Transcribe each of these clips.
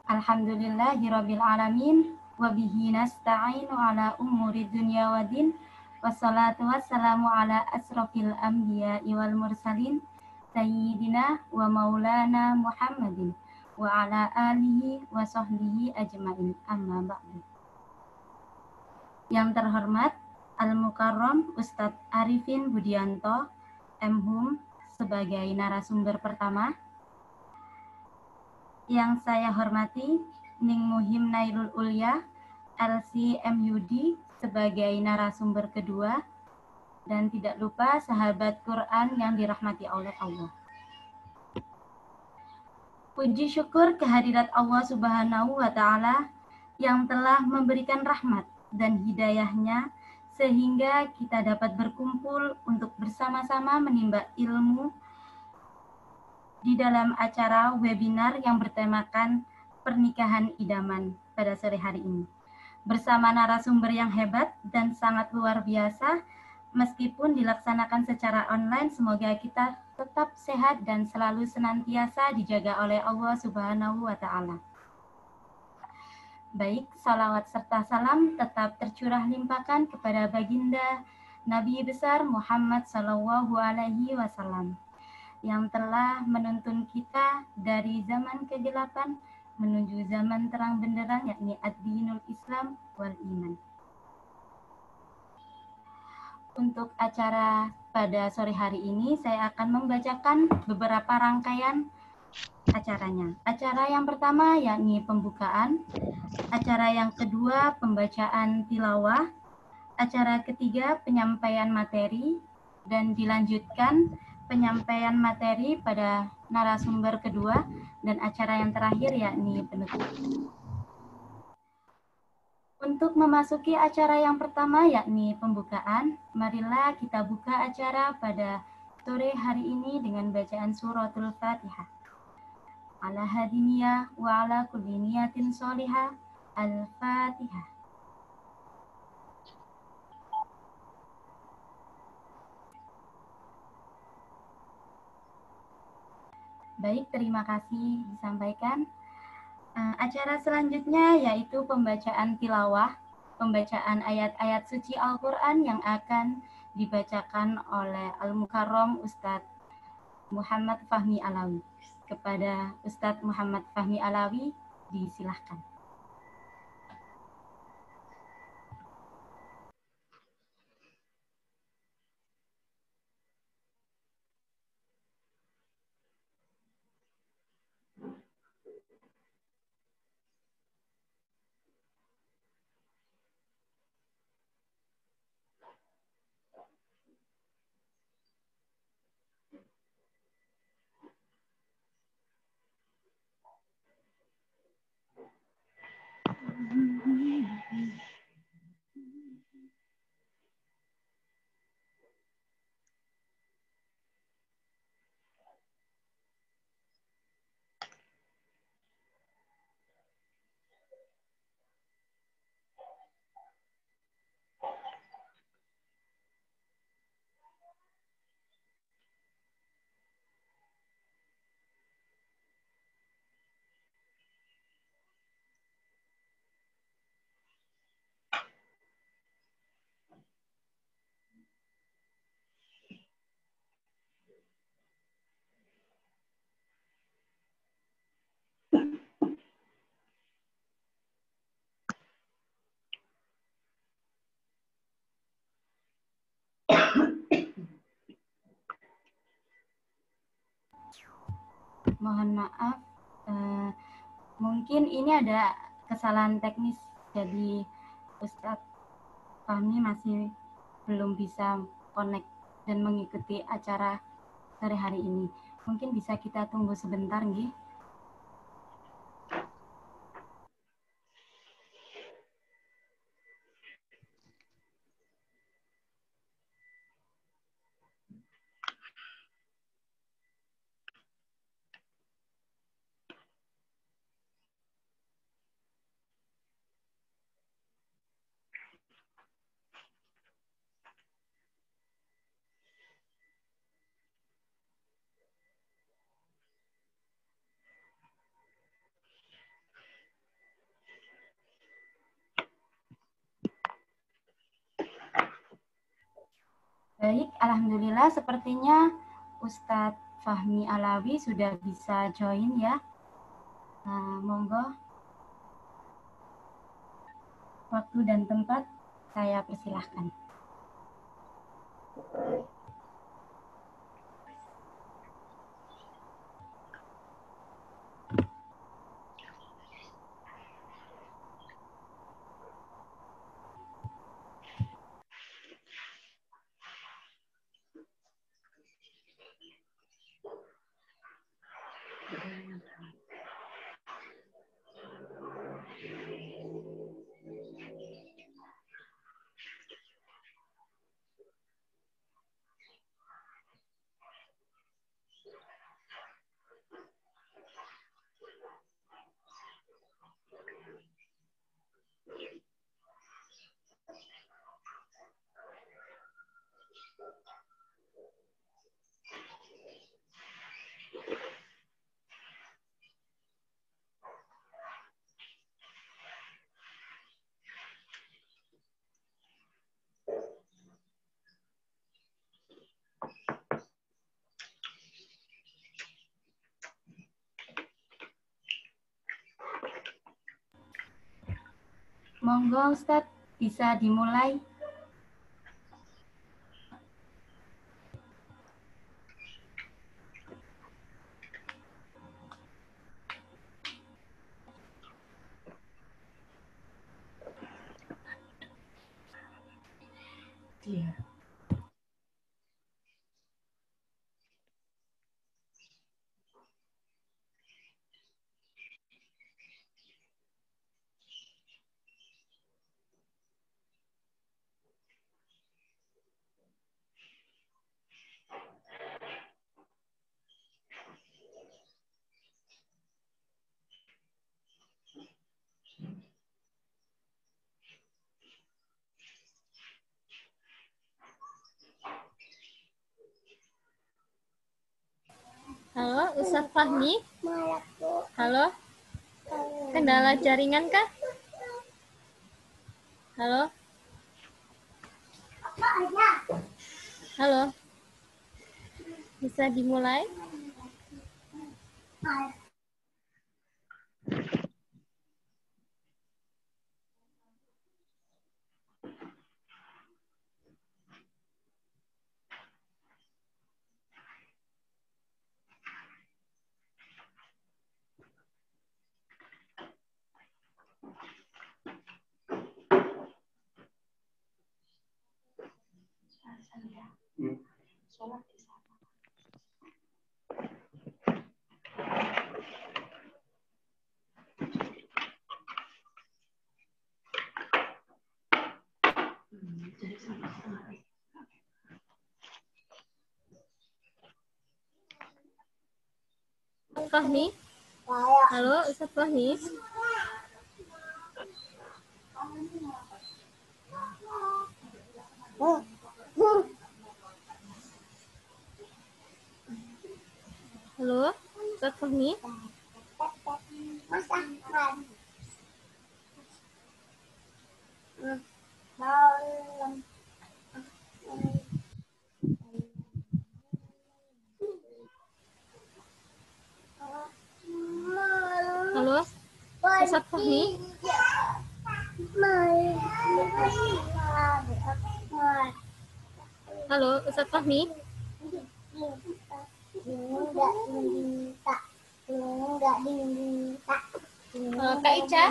Alhamdulillahirabbil alamin wa bihi nasta'inu ala umuri dunya waddin. Wassalatu wassalamu ala asrofil anbiya'i wal mursalin sayyidina wa maulana Muhammadin wa ala alihi wa sahbihi ajma'in. Amma ba'du. Yang terhormat Al-Mukarram Ustadz Arifin Budianto M.Hum sebagai narasumber pertama. Yang saya hormati Ning Muhim Nailul Ulya LC.MUD sebagai narasumber kedua. Dan tidak lupa sahabat Quran yang dirahmati oleh Allah. Puji syukur kehadirat Allah Subhanahu wa Ta'ala yang telah memberikan rahmat dan hidayahnya sehingga kita dapat berkumpul untuk bersama-sama menimba ilmu di dalam acara webinar yang bertemakan pernikahan idaman pada sore hari ini. Bersama narasumber yang hebat dan sangat luar biasa, meskipun dilaksanakan secara online, semoga kita tetap sehat dan selalu senantiasa dijaga oleh Allah Subhanahu wa Ta'ala. Baik, salawat serta salam tetap tercurah limpahkan kepada baginda Nabi besar Muhammad Sallallahu Alaihi Wasallam yang telah menuntun kita dari zaman kegelapan menuju zaman terang benderang, yakni ad-dinul Islam wal iman. Untuk acara pada sore hari ini, saya akan membacakan beberapa rangkaian acaranya. Acara yang pertama yakni pembukaan, acara yang kedua pembacaan tilawah, acara ketiga penyampaian materi, dan dilanjutkan penyampaian materi pada narasumber kedua, dan acara yang terakhir yakni penutup. Untuk memasuki acara yang pertama yakni pembukaan, marilah kita buka acara pada sore hari ini dengan bacaan suratul Fatihah. Ala hadiniyah wa ala kulli niyatin sholihah. Al-Fatihah. Baik, terima kasih disampaikan. Acara selanjutnya yaitu pembacaan tilawah, pembacaan ayat-ayat suci Al-Quran yang akan dibacakan oleh Al-Mukarram Ustadz Muhammad Fahmi Alawi. Kepada Ustadz Muhammad Fahmi Alawi, disilahkan. Mohon maaf, mungkin ini ada kesalahan teknis, jadi Ustadz Fahmi masih belum bisa connect dan mengikuti acara sore hari ini. Mungkin bisa kita tunggu sebentar, nggih? Baik, alhamdulillah sepertinya Ustadz Fahmi Alawi sudah bisa join ya. Monggo. Waktu dan tempat saya persilahkan. Monggo Ustadz, bisa dimulai. Iya. Halo, Ustadz Fahmi. Halo, kendala jaringan kah? Halo. Halo. Bisa dimulai? Fahmi? Halo, Ustadz Fahmi? Halo, Ustadz Fahmi? Halo, Ustadz Fahmi? Halo, Ustadz Fahmi? Kak Ica?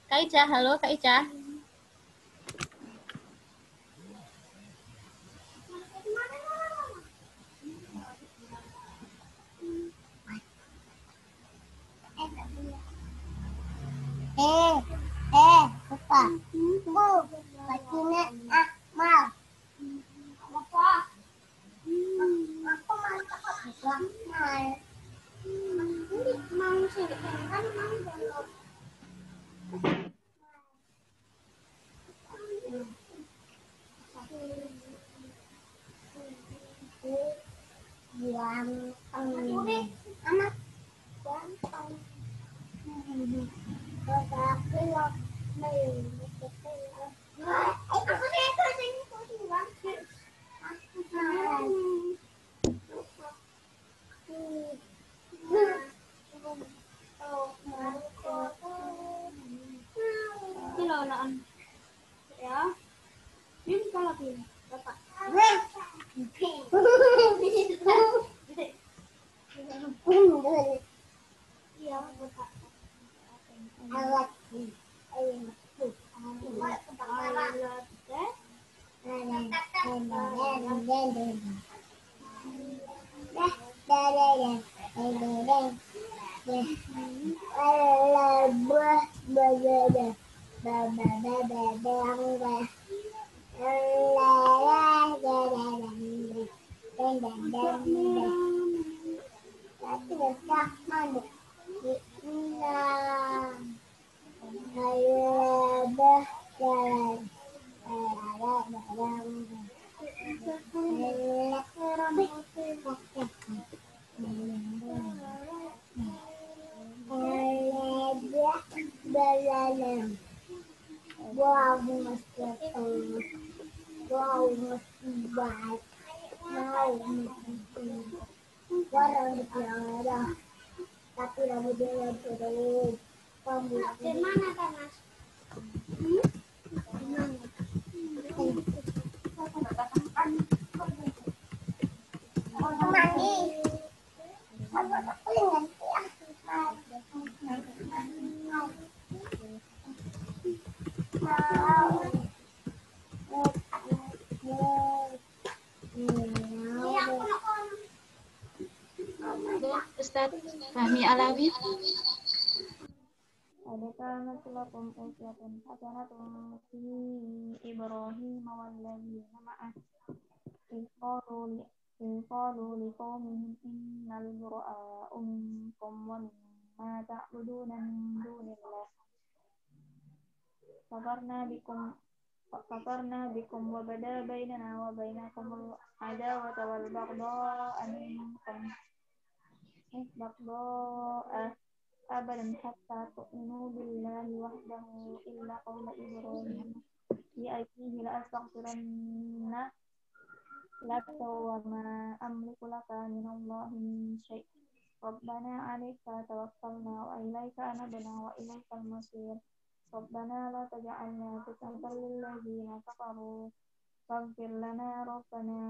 Kak Ica, halo Kak Ica? Apa? Bu, bacina mal. Apa? Aku mal cakap mal. Ini mau sih kan mau belum. Anak gampang. kebijaksanaan ya. Ini kalau pilih Bapak. Iya, Bapak. Alat tapi lalu dia terus di mana Mas? Mandi. Ustadz Fahmi Alawi. كانت لكم أسوة حسنة في إبراهيم والذين معه إذ قالوا لقومهم إنا براء منكم ومما تعبدون من دون الله كفرنا بكم وبدا بيننا وبينكم العداوة والبغضاء أبدا حتى تؤمنوا بالله وحده إلا قول إبراهيم لأبيه لأستغفرن لك وما أملك لك من الله من شيء ربنا عليك توكلنا وإليك أنبنا وإليك المصير ربنا لا تجعلنا فتنة للذين كفروا فاغفر لنا ربنا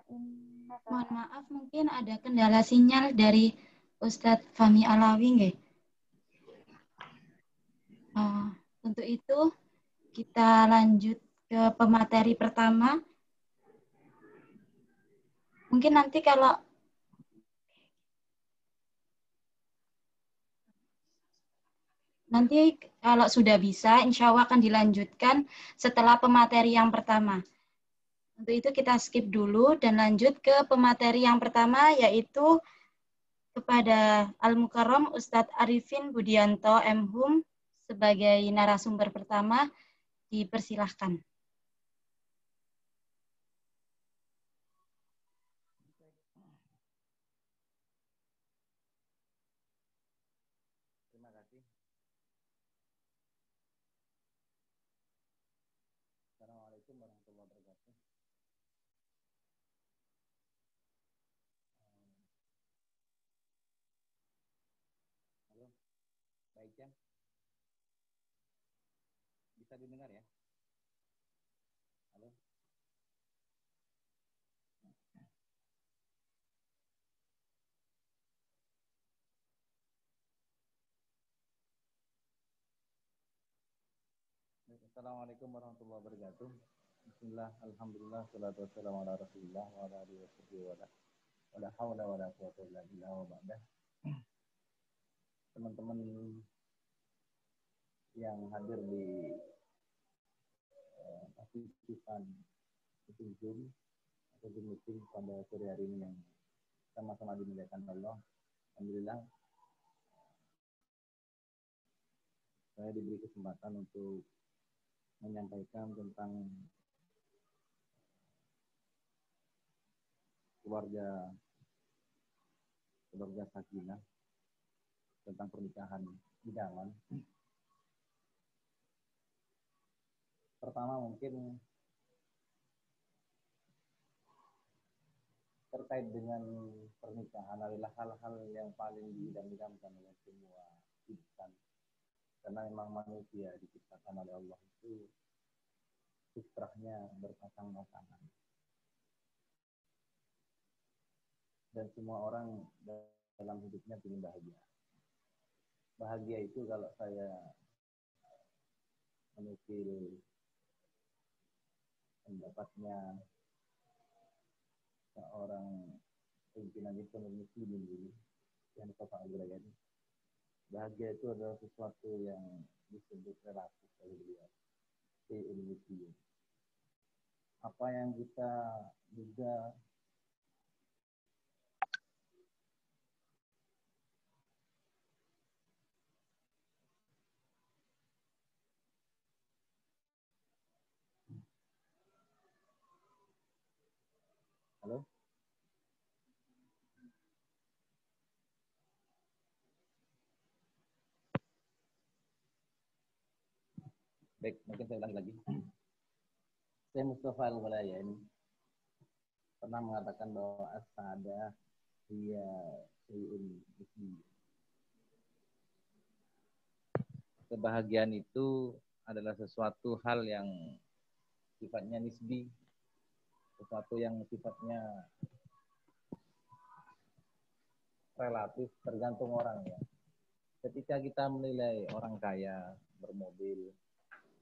إنك. Mohon maaf, mungkin ada kendala sinyal dari Ustadz Fahmi Alawi nggih? Untuk itu kita lanjut ke pemateri pertama. Mungkin nanti kalau sudah bisa, insya Allah akan dilanjutkan setelah pemateri yang pertama. Untuk itu kita skip dulu dan lanjut ke pemateri yang pertama, yaitu kepada Al-Mukarram Ustadz Arifin Budianto M.Hum sebagai narasumber pertama, dipersilahkan. Terima kasih. Assalamualaikum warahmatullahi wabarakatuh. Halo, baik ya? Bisa didengar ya? Halo? Assalamualaikum warahmatullahi wabarakatuh. Bismillah, alhamdulillah, salatu wassalamu ala rasulillah wa ala alihi wa sahbihi wa la hawla wa la quwwata illa billah wa ba'dah. Teman-teman yang hadir di partisipan Zoom atau Zoom meeting pada sore hari ini yang sama-sama dimuliakan Allah. Alhamdulillah saya diberi kesempatan untuk menyampaikan tentang keluarga sakinah, tentang pernikahan idaman. Pertama mungkin terkait dengan pernikahan adalah hal-hal yang paling diidam-idamkan oleh semua insan Karena memang manusia diciptakan oleh Allah itu fitrahnya berpasang-pasangan. Dan semua orang dalam hidupnya ingin bahagia. Bahagia itu kalau saya menukil pendapatnya seorang pimpinan ekonomi muslimin dulu, yang Bapak Al-Ghazali, bahagia itu adalah sesuatu yang disebut relatif oleh beliau. Apa yang kita duga halo? Baik, mungkin saya ulangi lagi. Saya Mustafa Al-Ghazali pernah mengatakan bahwa as-sa'adah hiya syai'un nisbi. Kebahagiaan itu adalah sesuatu hal yang sifatnya nisbi, sesuatu yang sifatnya relatif, tergantung orang ya. Ketika kita menilai orang kaya bermobil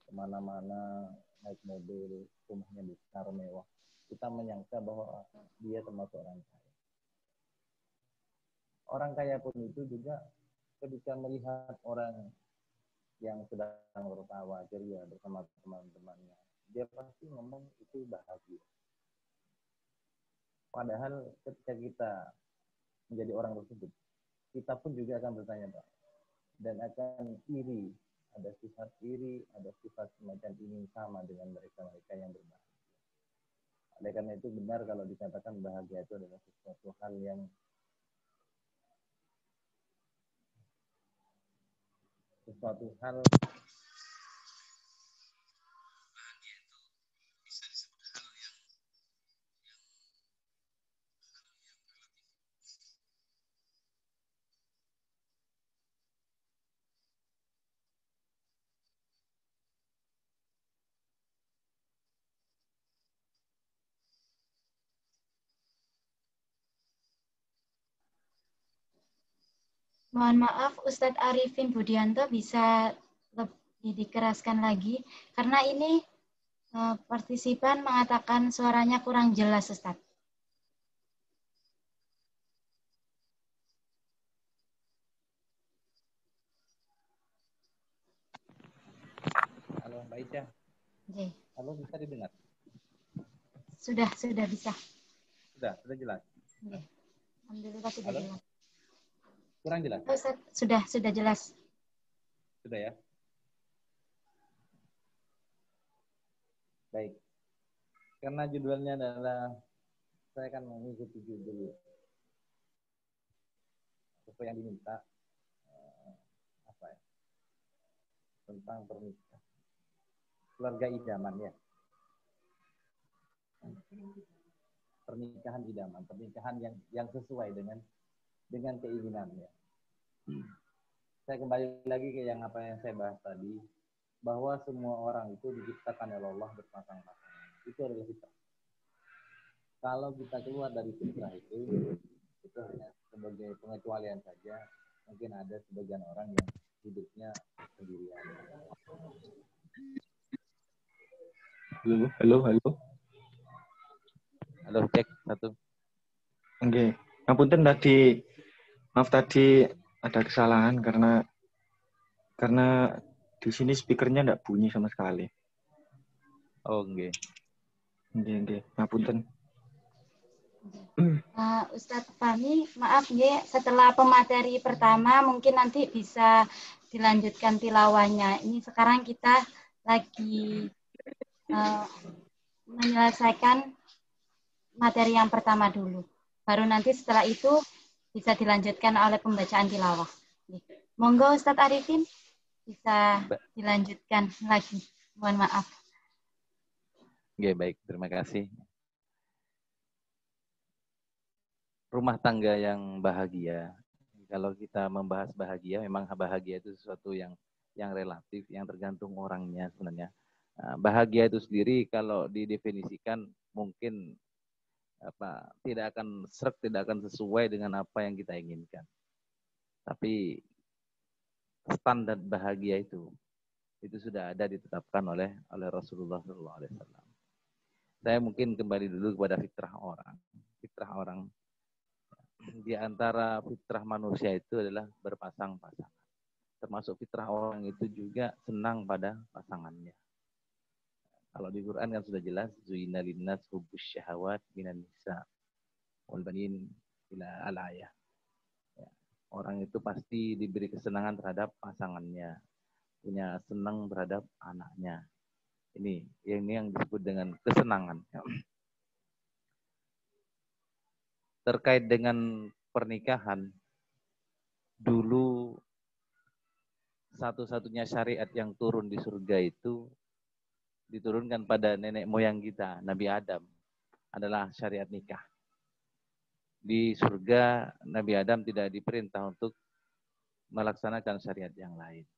kemana-mana, naik mobil, rumahnya besar mewah, kita menyangka bahwa dia termasuk orang kaya. Orang kaya pun itu juga ketika melihat orang yang sedang tertawa ceria bersama teman-temannya, dia pasti ngomong itu bahagia. Padahal ketika kita menjadi orang tersebut, kita pun juga akan bertanya, Pak, dan akan iri, ada sifat iri, ada sifat semacam ingin sama dengan mereka-mereka yang berbahagia. Oleh karena itu benar kalau dikatakan bahagia itu adalah sesuatu hal yang Mohon maaf, Ustadz Arifin Budianto bisa lebih dikeraskan lagi, karena ini partisipan mengatakan suaranya kurang jelas, Ustadz. Halo Mbak Ica. Okay. Halo, bisa didengar? Sudah bisa. Sudah jelas. Okay. Alhamdulillah sudah halo? Jelas. Kurang jelas? Sudah jelas. Sudah ya? Baik. Karena judulnya adalah, saya akan mengikuti judul sesuai yang diminta, tentang pernikahan. Keluarga idaman ya. Pernikahan idaman, pernikahan yang sesuai dengan keinginannya. Saya kembali lagi ke apa yang saya bahas tadi, bahwa semua orang itu diciptakan oleh Allah berpasang-pasangan. Itu adalah fitrah. Kalau kita keluar dari fitrah itu hanya sebagai pengecualian saja. Mungkin ada sebagian orang yang hidupnya sendirian. Halo. Halo, cek satu. Oke. Ngapunten maaf tadi ada kesalahan karena di sini speakernya enggak bunyi sama sekali. Oh, nggih. Nggih. Ngapunten. Ustadz Fahmi, maaf ya, setelah pemateri pertama mungkin nanti bisa dilanjutkan tilawahnya. Ini sekarang kita lagi menyelesaikan materi yang pertama dulu. Baru nanti setelah itu bisa dilanjutkan oleh pembacaan tilawah. Monggo Ustadz Arifin bisa dilanjutkan lagi. Mohon maaf. Oke, baik. Terima kasih. Rumah tangga yang bahagia. Kalau kita membahas bahagia, memang bahagia itu sesuatu yang yang relatif, yang tergantung orangnya sebenarnya. Bahagia itu sendiri kalau didefinisikan mungkin tidak akan sesuai dengan apa yang kita inginkan. Tapi standar bahagia itu sudah ada ditetapkan oleh Rasulullah SAW. Saya mungkin kembali dulu kepada fitrah orang. Fitrah orang di antara fitrah manusia itu adalah berpasang-pasangan. Termasuk fitrah orang itu juga senang pada pasangannya. Kalau di Quran kan sudah jelas, zuina linnas hubbus syahawat minan nisa wal banin ila al-ayah. Orang itu pasti diberi kesenangan terhadap pasangannya, punya senang terhadap anaknya. Ini yang disebut dengan kesenangan. Terkait dengan pernikahan, dulu satu-satunya syariat yang turun di surga itu diturunkan pada nenek moyang kita, Nabi Adam, adalah syariat nikah. Di surga, Nabi Adam tidak diperintah untuk melaksanakan syariat yang lain.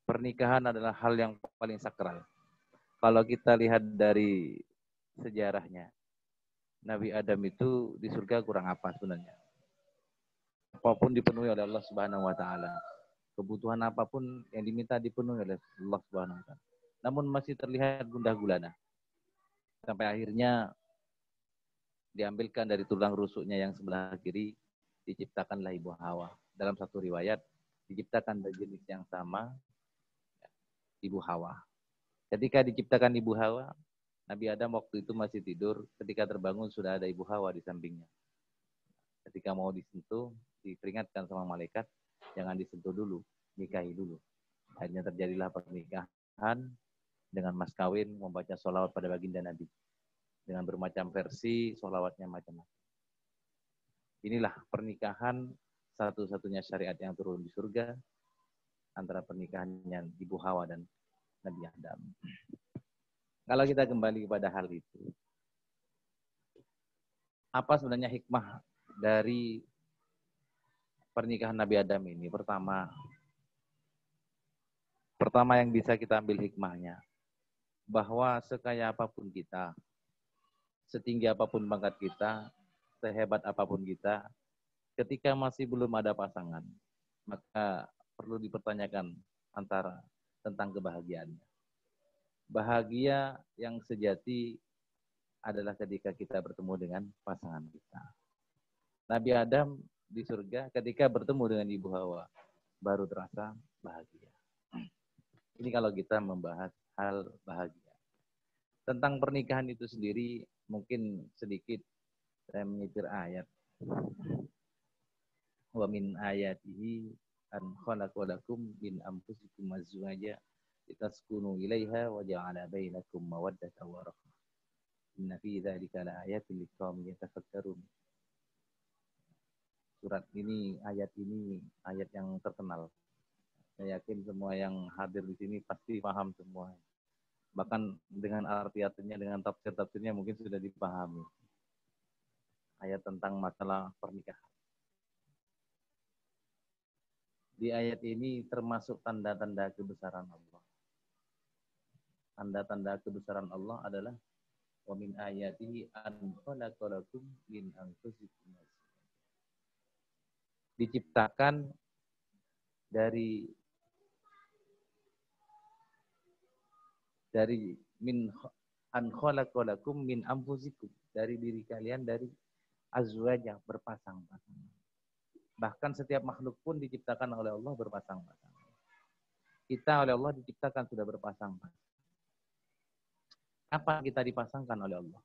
Pernikahan adalah hal yang paling sakral. Kalau kita lihat dari sejarahnya, Nabi Adam itu di surga kurang apa sebenarnya? Apapun dipenuhi oleh Allah Subhanahu wa taala. Kebutuhan apapun yang diminta dipenuhi oleh Allah Subhanahu wa taala. Namun masih terlihat gundah gulana. Sampai akhirnya diambilkan dari tulang rusuknya yang sebelah kiri, diciptakanlah Ibu Hawa. Dalam satu riwayat, diciptakan dari jenis yang sama, Ibu Hawa. Ketika diciptakan Ibu Hawa, Nabi Adam waktu itu masih tidur, ketika terbangun sudah ada Ibu Hawa di sampingnya. Ketika mau disentuh, diperingatkan sama malaikat, jangan disentuh dulu, nikahi dulu. Akhirnya terjadilah pernikahan dengan mas kawin membaca sholawat pada baginda Nabi. Dengan bermacam versi, sholawatnya macam-macam. Inilah pernikahan satu-satunya syariat yang turun di surga, antara pernikahannya Ibu Hawa dan Nabi Adam. Kalau kita kembali kepada hal itu, apa sebenarnya hikmah dari pernikahan Nabi Adam ini? Pertama yang bisa kita ambil hikmahnya, bahwa sekaya apapun kita, setinggi apapun pangkat kita, sehebat apapun kita, ketika masih belum ada pasangan, maka perlu dipertanyakan tentang kebahagiaannya. Bahagia yang sejati adalah ketika kita bertemu dengan pasangan kita. Nabi Adam di surga ketika bertemu dengan Ibu Hawa, baru terasa bahagia. Ini kalau kita membahas hal bahagia. Tentang pernikahan itu sendiri, mungkin sedikit saya menyetir ayat. Wa min ayatihi an khalaqa lakum min anfusikum azwaja litaskunu ilaiha wa ja'ala bainakum mawaddatan wa rahmah. Inna fi dzalika laayatin liqaumin yatafakkarun. Ayat ini ayat yang terkenal. Saya yakin semua yang hadir di sini pasti paham semua. Bahkan dengan arti-artinya, dengan tafsir-tafsirnya mungkin sudah dipahami. Ayat tentang masalah pernikahan. Di ayat ini termasuk tanda-tanda kebesaran Allah. Tanda-tanda kebesaran Allah adalah wa min ayatihi an khalaqalakum min anfusikum. Diciptakan dari min an khalaqalakum min anfusikum, dari diri kalian, dari azwaja, berpasang-pasangan. Bahkan setiap makhluk pun diciptakan oleh Allah berpasang-pasangan. Kita oleh Allah diciptakan sudah berpasang-pasangan. Apa kita dipasangkan oleh Allah?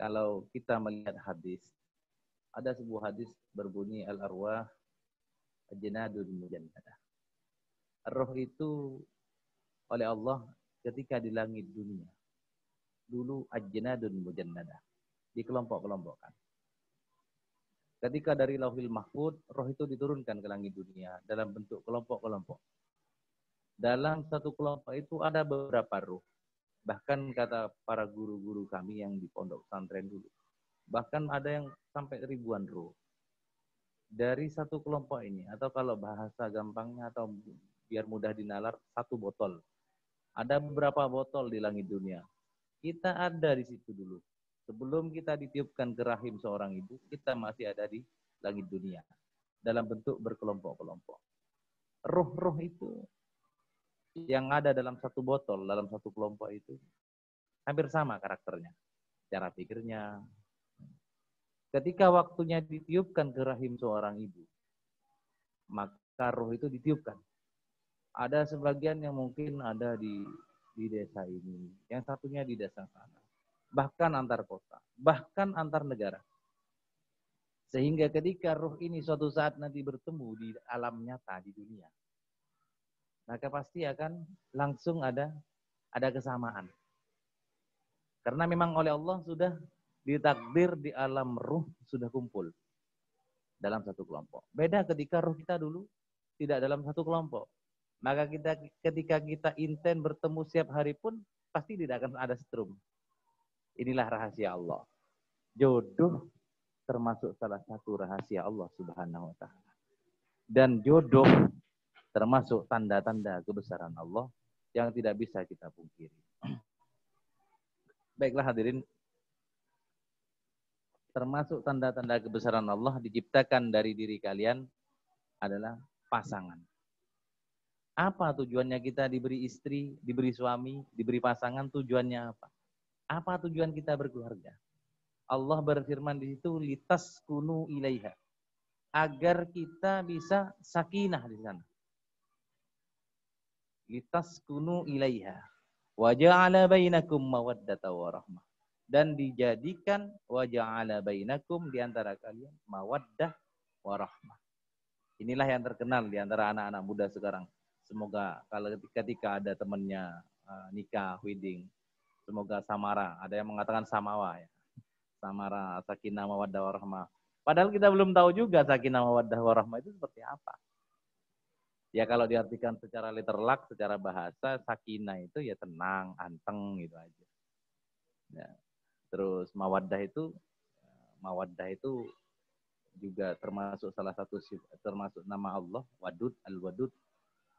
Kalau kita melihat hadis, ada sebuah hadis berbunyi al-arwah ajnadun mujannadah. Roh itu oleh Allah ketika di langit dunia. Dulu ajnadun mujannadah, dikelompok-kelompokkan. Ketika dari Lauhil Mahfud, roh itu diturunkan ke langit dunia dalam bentuk kelompok-kelompok. Dalam satu kelompok itu ada beberapa roh. Bahkan kata para guru-guru kami yang di pondok pesantren dulu, bahkan ada yang sampai ribuan roh. dari satu kelompok ini, atau kalau bahasa gampangnya atau biar mudah dinalar, satu botol. Ada beberapa botol di langit dunia. Kita ada di situ dulu. Sebelum kita ditiupkan ke rahim seorang ibu, kita masih ada di langit dunia. Dalam bentuk berkelompok-kelompok. Roh-roh itu yang ada dalam satu botol, dalam satu kelompok itu, hampir sama karakternya. Cara pikirnya. Ketika waktunya ditiupkan ke rahim seorang ibu, maka roh itu ditiupkan. Ada sebagian yang mungkin ada di desa ini, yang satunya di desa sana. Bahkan antar kota, bahkan antar negara. Sehingga ketika roh ini suatu saat nanti bertemu di alam nyata di dunia, maka pasti akan langsung ada kesamaan. Karena memang oleh Allah sudah ditakdir di alam ruh sudah kumpul dalam satu kelompok. Beda ketika roh kita dulu tidak dalam satu kelompok. Maka ketika kita intent bertemu setiap hari pun pasti tidak akan ada setrum. Inilah rahasia Allah. Jodoh termasuk salah satu rahasia Allah Subhanahu wa taala. Dan jodoh termasuk tanda-tanda kebesaran Allah yang tidak bisa kita pungkiri. Baiklah hadirin, termasuk tanda-tanda kebesaran Allah diciptakan dari diri kalian adalah pasangan. Apa tujuannya kita diberi istri, diberi suami, diberi pasangan? Tujuannya apa? Apa tujuan kita berkeluarga? Allah berfirman di situ, litaskunu ilaiha. Agar kita bisa sakinah di sana. Litaskunu ilaiha. Wa ja'ala bainakum mawaddata wa rahmah. Dan dijadikan wa ja'ala bainakum di antara kalian mawaddah wa rahmah. Inilah yang terkenal di antara anak-anak muda sekarang. Semoga kalau ketika ada temannya nikah, wedding, semoga samara. Ada yang mengatakan samawa ya. Samara, sakinah, mawaddah, warahmah. Padahal kita belum tahu juga sakinah, mawaddah, warahmah itu seperti apa. Ya kalau diartikan secara literlak, secara bahasa, sakinah itu ya tenang, anteng gitu aja. Ya. Terus mawaddah itu juga termasuk salah satu termasuk nama Allah, Wadud, Al-Wadud.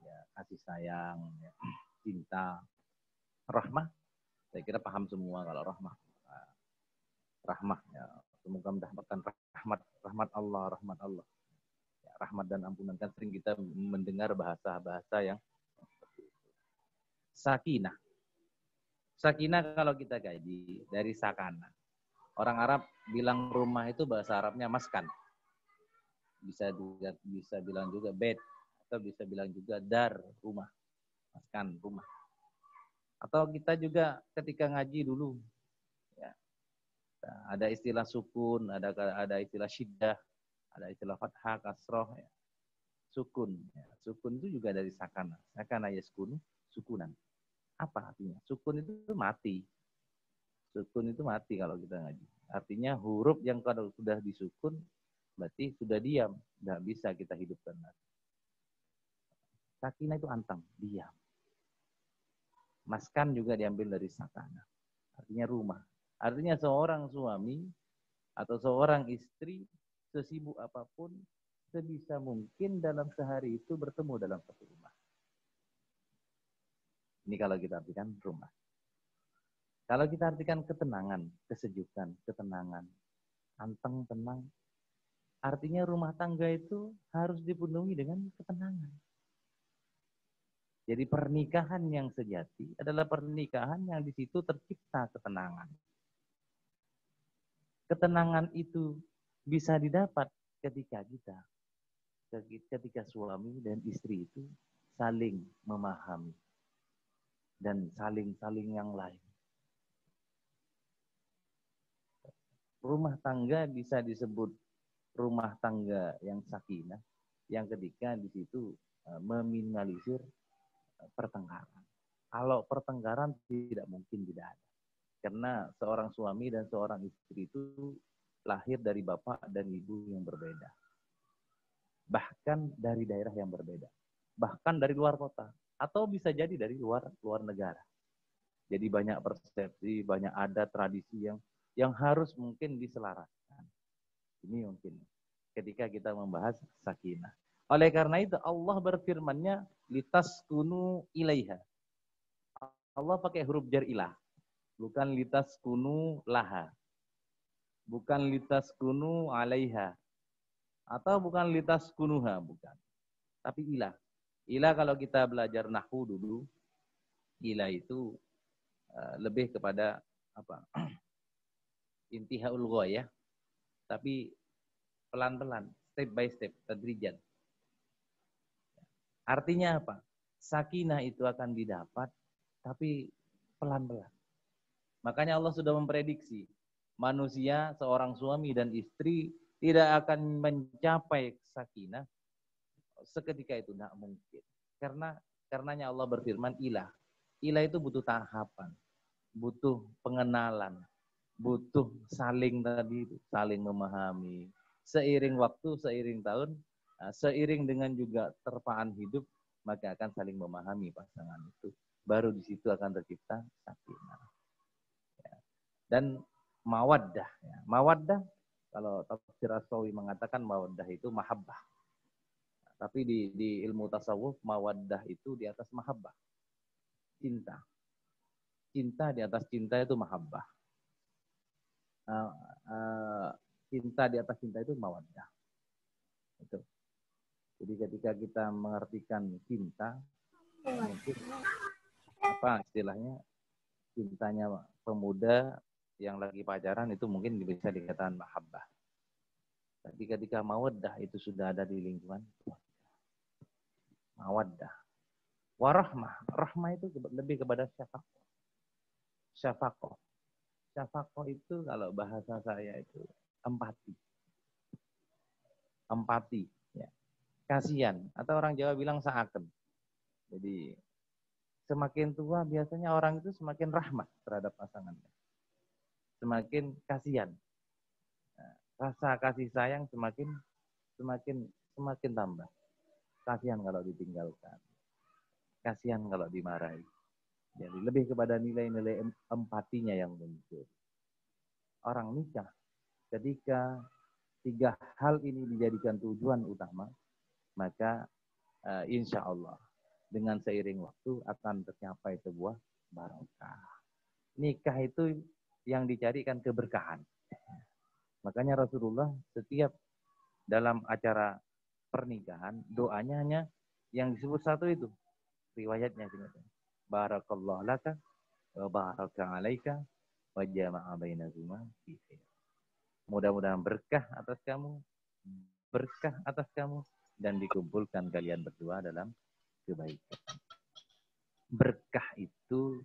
Ya, kasih sayang, ya, cinta, rahmah. Saya kira paham semua kalau rahmah. Rahmah, ya, semoga mendapatkan rahmat Allah. Ya, rahmat dan ampunan kan sering kita mendengar bahasa-bahasa yang sakinah. Sakinah kalau kita kaji dari sakana. Orang Arab bilang rumah itu bahasa Arabnya maskan. Bisa bilang juga bed. Atau bisa bilang juga dar, rumah. Maskan, rumah. Atau kita juga ketika ngaji dulu, ya, ada istilah sukun, ada istilah syiddah, ada istilah fathah, kasroh. Ya. Sukun. Ya. Sukun itu juga dari sakana. Sakana yaskunu, sukunan. Apa artinya? Sukun itu mati. Sukun itu mati kalau kita ngaji. Artinya huruf yang kalau sudah disukun, berarti sudah diam. Nggak bisa kita hidupkan lagi. Sakinah itu anteng, diam. Maskan juga diambil dari sakana. Artinya rumah. Artinya seorang suami atau seorang istri sesibuk apapun, sebisa mungkin dalam sehari itu bertemu dalam satu rumah. Ini kalau kita artikan rumah. Kalau kita artikan ketenangan, kesejukan, ketenangan, anteng, tenang, artinya rumah tangga itu harus dipenuhi dengan ketenangan. Jadi pernikahan yang sejati adalah pernikahan yang di situ tercipta ketenangan. Ketenangan itu bisa didapat ketika suami dan istri itu saling memahami dan saling yang lain. Rumah tangga bisa disebut rumah tangga yang sakinah, yang ketika di situ meminimalisir pertengkaran. Kalau pertengkaran tidak mungkin tidak ada. Karena seorang suami dan seorang istri itu lahir dari bapak dan ibu yang berbeda. Bahkan dari daerah yang berbeda. Bahkan dari luar kota. Atau bisa jadi dari luar negara. Jadi banyak persepsi, banyak adat, tradisi yang harus mungkin diselaraskan. Ini mungkin. ketika kita membahas sakinah. Oleh karena itu Allah berfirman-Nya litaskunu ilaiha. Allah pakai huruf jar ilah. Bukan litaskunu laha. Bukan litaskunu alaiha. Atau bukan litaskunuha, bukan. Tapi ilah. Ilah kalau kita belajar nahwu dulu, ilah itu lebih kepada apa? Intihaul ghayah. Tapi pelan-pelan, step by step, tadrijan. Artinya apa? Sakinah itu akan didapat, tapi pelan-pelan. Makanya Allah sudah memprediksi, manusia, seorang suami dan istri tidak akan mencapai sakinah seketika itu, tidak mungkin. Karenanya Allah berfirman ilah. Ilah itu butuh tahapan, butuh pengenalan, butuh saling memahami. Seiring waktu, seiring tahun, seiring dengan juga terpaan hidup, maka akan saling memahami pasangan itu. Baru di situ akan tercipta sakinah. Ya. Dan mawaddah. Ya. Mawaddah, kalau tafsir As-Sawi mengatakan mawaddah itu mahabbah. Nah, tapi di ilmu tasawuf, mawaddah itu di atas mahabbah. Cinta. Cinta di atas cinta itu mahabbah. Cinta di atas cinta itu mawaddah. Itu. Jadi ketika kita mengartikan cinta, mungkin apa istilahnya, cintanya pemuda yang lagi pacaran itu mungkin bisa dikatakan mahabbah. Tapi ketika mawaddah itu sudah ada di lingkungan mawaddah. Warahmah, rahmah itu lebih kepada syafaqah. Syafaqah. Syafaqah itu kalau bahasa saya itu empati. Empati. Kasihan, atau orang Jawa bilang saaken. Jadi semakin tua biasanya orang itu semakin rahmat terhadap pasangannya. Semakin kasihan. Nah, rasa kasih sayang semakin tambah. Kasihan kalau ditinggalkan. Kasihan kalau dimarahi. Jadi lebih kepada nilai-nilai empatinya yang muncul. Orang nikah ketika 3 hal ini dijadikan tujuan utama, maka insya Allah dengan seiring waktu akan tercapai sebuah barokah. Nikah itu yang dicarikan keberkahan. Makanya Rasulullah setiap dalam acara pernikahan doanya hanya yang disebut satu itu. Riwayatnya barakallahu laka wa baraka alaika wa jama'a bainakuma fi khair. Mudah-mudahan berkah atas kamu, dan dikumpulkan kalian berdua dalam kebaikan. Berkah itu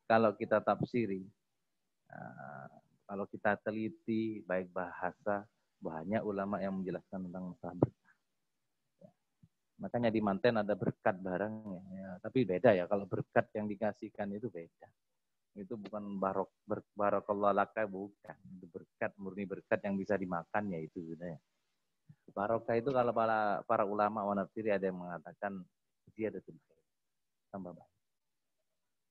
kalau kita tafsiri, kalau kita teliti baik bahasa, banyak ulama yang menjelaskan tentang masalah berkah. Ya. Makanya di manten ada berkat barangnya, ya. Tapi beda ya, kalau berkat yang dikasihkan itu beda. Itu bukan barakallahu laka, bukan. Itu berkat, murni berkat yang bisa dimakan, ya itu sebenarnya. Barokah itu kalau para ulama wanafsiri ada yang mengatakan dia ada tambah baik.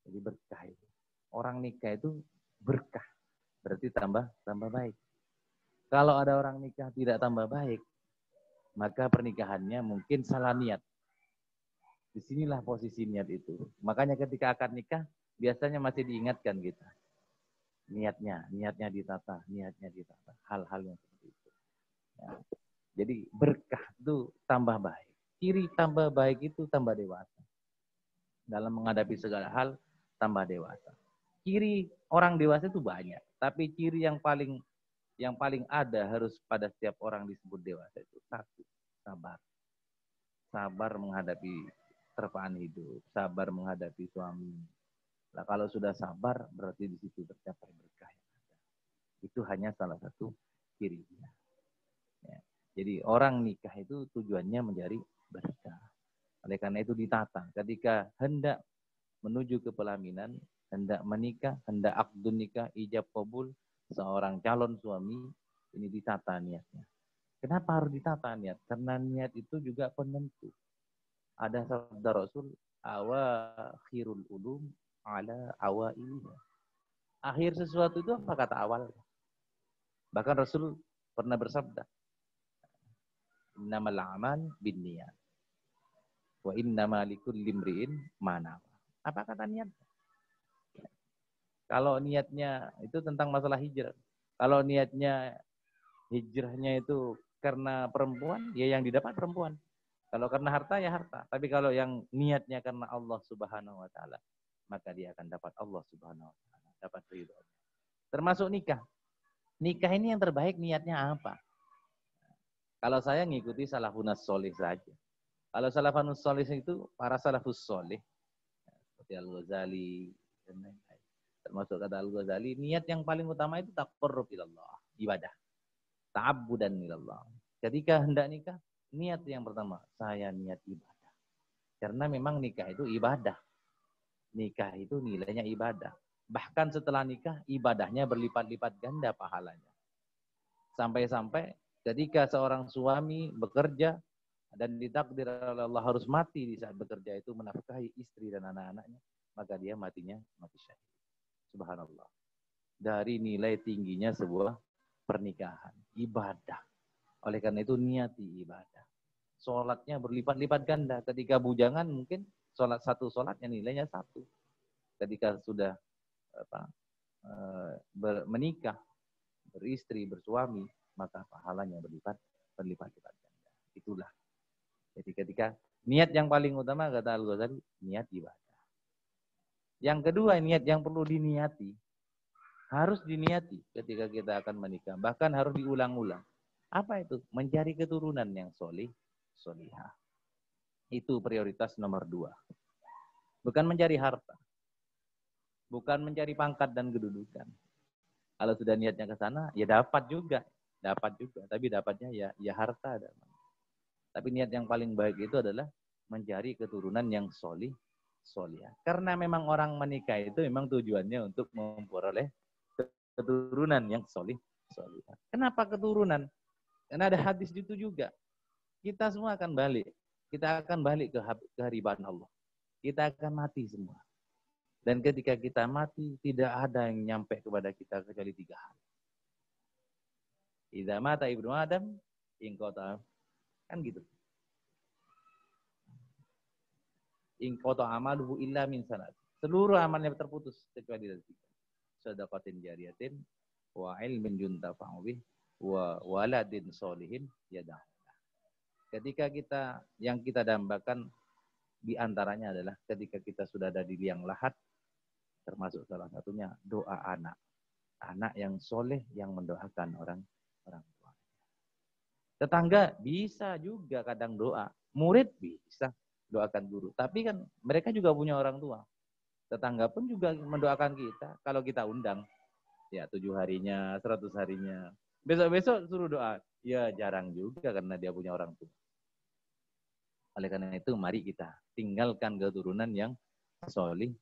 Jadi berkah itu. Orang nikah itu berkah. Berarti tambah baik. Kalau ada orang nikah tidak tambah baik, maka pernikahannya mungkin salah niat. Disinilah posisi niat itu. Makanya ketika akad nikah, biasanya masih diingatkan kita. Niatnya ditata. Hal-hal yang seperti itu. Ya. Jadi berkah itu tambah baik. Ciri tambah baik itu tambah dewasa. Dalam menghadapi segala hal, tambah dewasa. Ciri orang dewasa itu banyak. Tapi ciri yang paling ada harus pada setiap orang disebut dewasa itu satu, sabar. Sabar menghadapi terpaan hidup. Sabar menghadapi suami. Nah, kalau sudah sabar, berarti di situ tercapai berkah yang ada. Itu hanya salah satu cirinya. Ya. Jadi orang nikah itu tujuannya mencari berkah. Oleh karena itu ditata. Ketika hendak menuju ke pelaminan, hendak menikah, hendak akdun nikah, ijab qabul, seorang calon suami, ini ditata niatnya. Kenapa harus ditata niat? Karena niat itu juga penentu. Ada sabda Rasul, awakhirul ulum ala awailiha. Akhir sesuatu itu apa kata awal? Bahkan Rasul pernah bersabda, Innamal a'mal binniyat. Wa innama likulli imri'in ma nawa. Apa kata niat? Kalau niatnya itu tentang masalah hijrah. Kalau niatnya hijrahnya itu karena perempuan, ya yang didapat perempuan. Kalau karena harta, ya harta. Tapi kalau yang niatnya karena Allah Subhanahu wa Ta'ala, maka dia akan dapat Allah Subhanahu wa Ta'ala, dapat ridho. Termasuk nikah. Nikah ini yang terbaik niatnya apa? Kalau saya ngikuti salafus sholih saja. Kalau salafus sholih itu para salafus sholih, seperti Al-Ghazali dan lain-lain. Termasuk kata Al-Ghazali, niat yang paling utama itu taqarrub ilallah, ibadah. Ta'abbudan ilallah. Ketika hendak nikah, niat yang pertama, saya niat ibadah. Karena memang nikah itu ibadah. Nikah itu nilainya ibadah. Bahkan setelah nikah, ibadahnya berlipat-lipat ganda pahalanya. Sampai-sampai ketika seorang suami bekerja dan ditakdir oleh Allah harus mati di saat bekerja itu menafkahi istri dan anak-anaknya, maka dia matinya mati syahid. Subhanallah. Dari nilai tingginya sebuah pernikahan, ibadah. Oleh karena itu niati ibadah. Sholatnya berlipat-lipat ganda. Ketika bujangan mungkin satu sholatnya nilainya 1. Ketika sudah menikah, beristri, bersuami, maka pahalanya berlipat-lipat ganda. Itulah. Jadi ketika niat yang paling utama kata Al-Ghazali, niat ibadah. Yang kedua, niat yang perlu diniati. Harus diniati ketika kita akan menikah. Bahkan harus diulang-ulang. Apa itu? Mencari keturunan yang solihah. Itu prioritas nomor 2. Bukan mencari harta. Bukan mencari pangkat dan kedudukan. Kalau sudah niatnya ke sana, ya dapat juga. Tapi dapatnya ya harta. Tapi niat yang paling baik itu adalah mencari keturunan yang solihah. Karena memang orang menikah itu memang tujuannya untuk memperoleh keturunan yang solihah. Kenapa keturunan? Karena ada hadis itu juga. Kita semua akan balik. Kita akan balik ke keharibaan Allah. Kita akan mati semua. Dan ketika kita mati, tidak ada yang nyampe kepada kita kecuali 3 hal. Idza mata ibnu Adam, ingqata. Kan gitu. Ingqata amaluhu illa min sanad. Seluruh amalnya terputus kecuali dari 3. Shadaqatin jariyatin wa ilmin yuntafa'u bih wa waladin sholihin yad'u. Ketika yang kita dambakan di antaranya adalah ketika kita sudah ada di liang lahat, termasuk salah satunya doa anak. Anak yang soleh yang mendoakan orang tua. Tetangga bisa juga kadang doa. Murid bisa doakan guru. Tapi kan mereka juga punya orang tua. Tetangga pun juga mendoakan kita. Kalau kita undang, ya 7 harinya, 100 harinya. Besok-besok suruh doa. Ya jarang juga karena dia punya orang tua. Oleh karena itu mari kita tinggalkan keturunan yang solihah.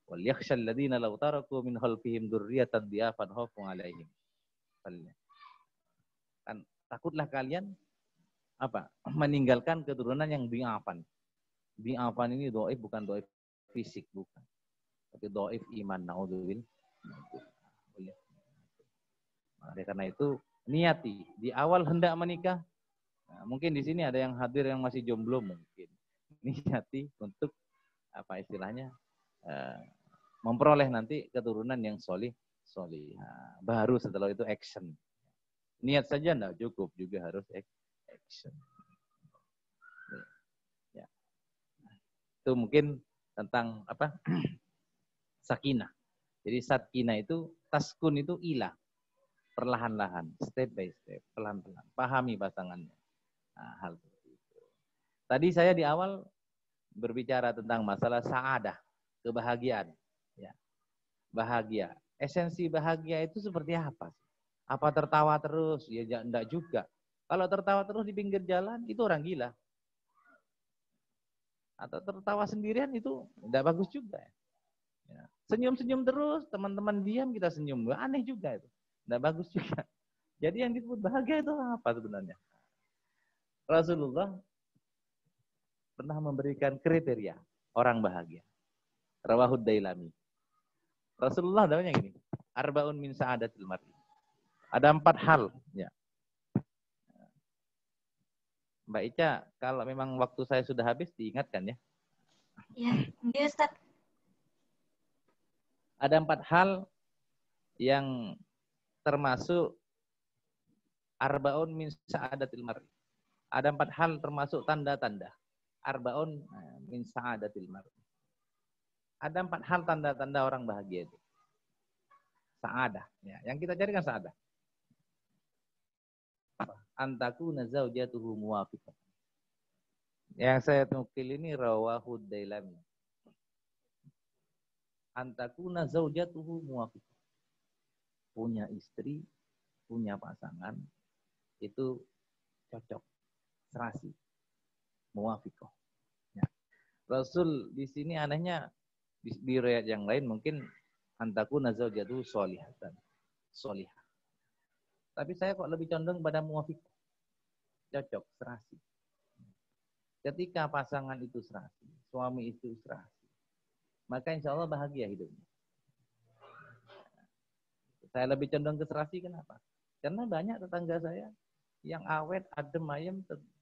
Wal yakhshal ladzina law taraku min khalfihim dzurriyyatan dhiyafan khafun 'alaihim. Kan takutlah kalian meninggalkan keturunan yang dhi'afan. Dhi'afan ini dhaif bukan dhaif fisik bukan. Tapi dhaif iman, naudzubillah. Oleh karena itu niati di awal hendak menikah. Nah, mungkin di sini ada yang hadir yang masih jomblo mungkin. Niati untuk memperoleh nanti keturunan yang solihah. Baru setelah itu action. Niat saja enggak cukup, juga harus action. Ya. Itu mungkin tentang sakinah. Jadi sakinah itu taskun itu ilah. Perlahan-lahan, step by step, pelan-pelan. Pahami pasangannya. Nah, hal seperti itu. Tadi saya di awal berbicara tentang masalah sa'adah, kebahagiaan. Ya. Bahagia. Esensi bahagia itu seperti apa sih? Apa tertawa terus? Ya enggak juga. Kalau tertawa terus di pinggir jalan, itu orang gila. Atau tertawa sendirian itu enggak bagus juga. Ya. Senyum-senyum terus, teman-teman diam, kita senyum. Aneh juga itu. Enggak bagus juga. Jadi yang disebut bahagia itu apa sebenarnya? Rasulullah pernah memberikan kriteria orang bahagia. Rawahud Dailami. Rasulullah namanya gini. Arba'un min sa'adatil mar'i. Ada 4 hal. Ya. Mbak Ica, kalau memang waktu saya sudah habis diingatkan ya. Ya, dia Ustaz. Ada 4 hal yang termasuk arbaun min sa'adatil mar'i. Ada 4 hal termasuk tanda-tanda arbaun min sa'adatil mar'i. Ada 4 hal tanda-tanda orang bahagia itu. Sa'adah, ya. Yang kita cari kan sa'adah. Antakuna zaujatuhu muwafiqah. Yang saya nukil ini rawahu Dailami. Antakuna zaujatuhu muwafiqah. Punya istri, punya pasangan, itu cocok, serasi, muwafiqah. Ya. Rasul di sini anehnya di riwayat yang lain mungkin antakuna zaujatuhu sholihatan, sholihah. Tapi saya kok lebih condong pada muwafiqah, cocok, serasi. Ketika pasangan itu serasi, suami itu serasi, maka insya Allah bahagia hidupnya. Saya lebih condong ke serasi, kenapa? Karena banyak tetangga saya yang awet, adem, ayem,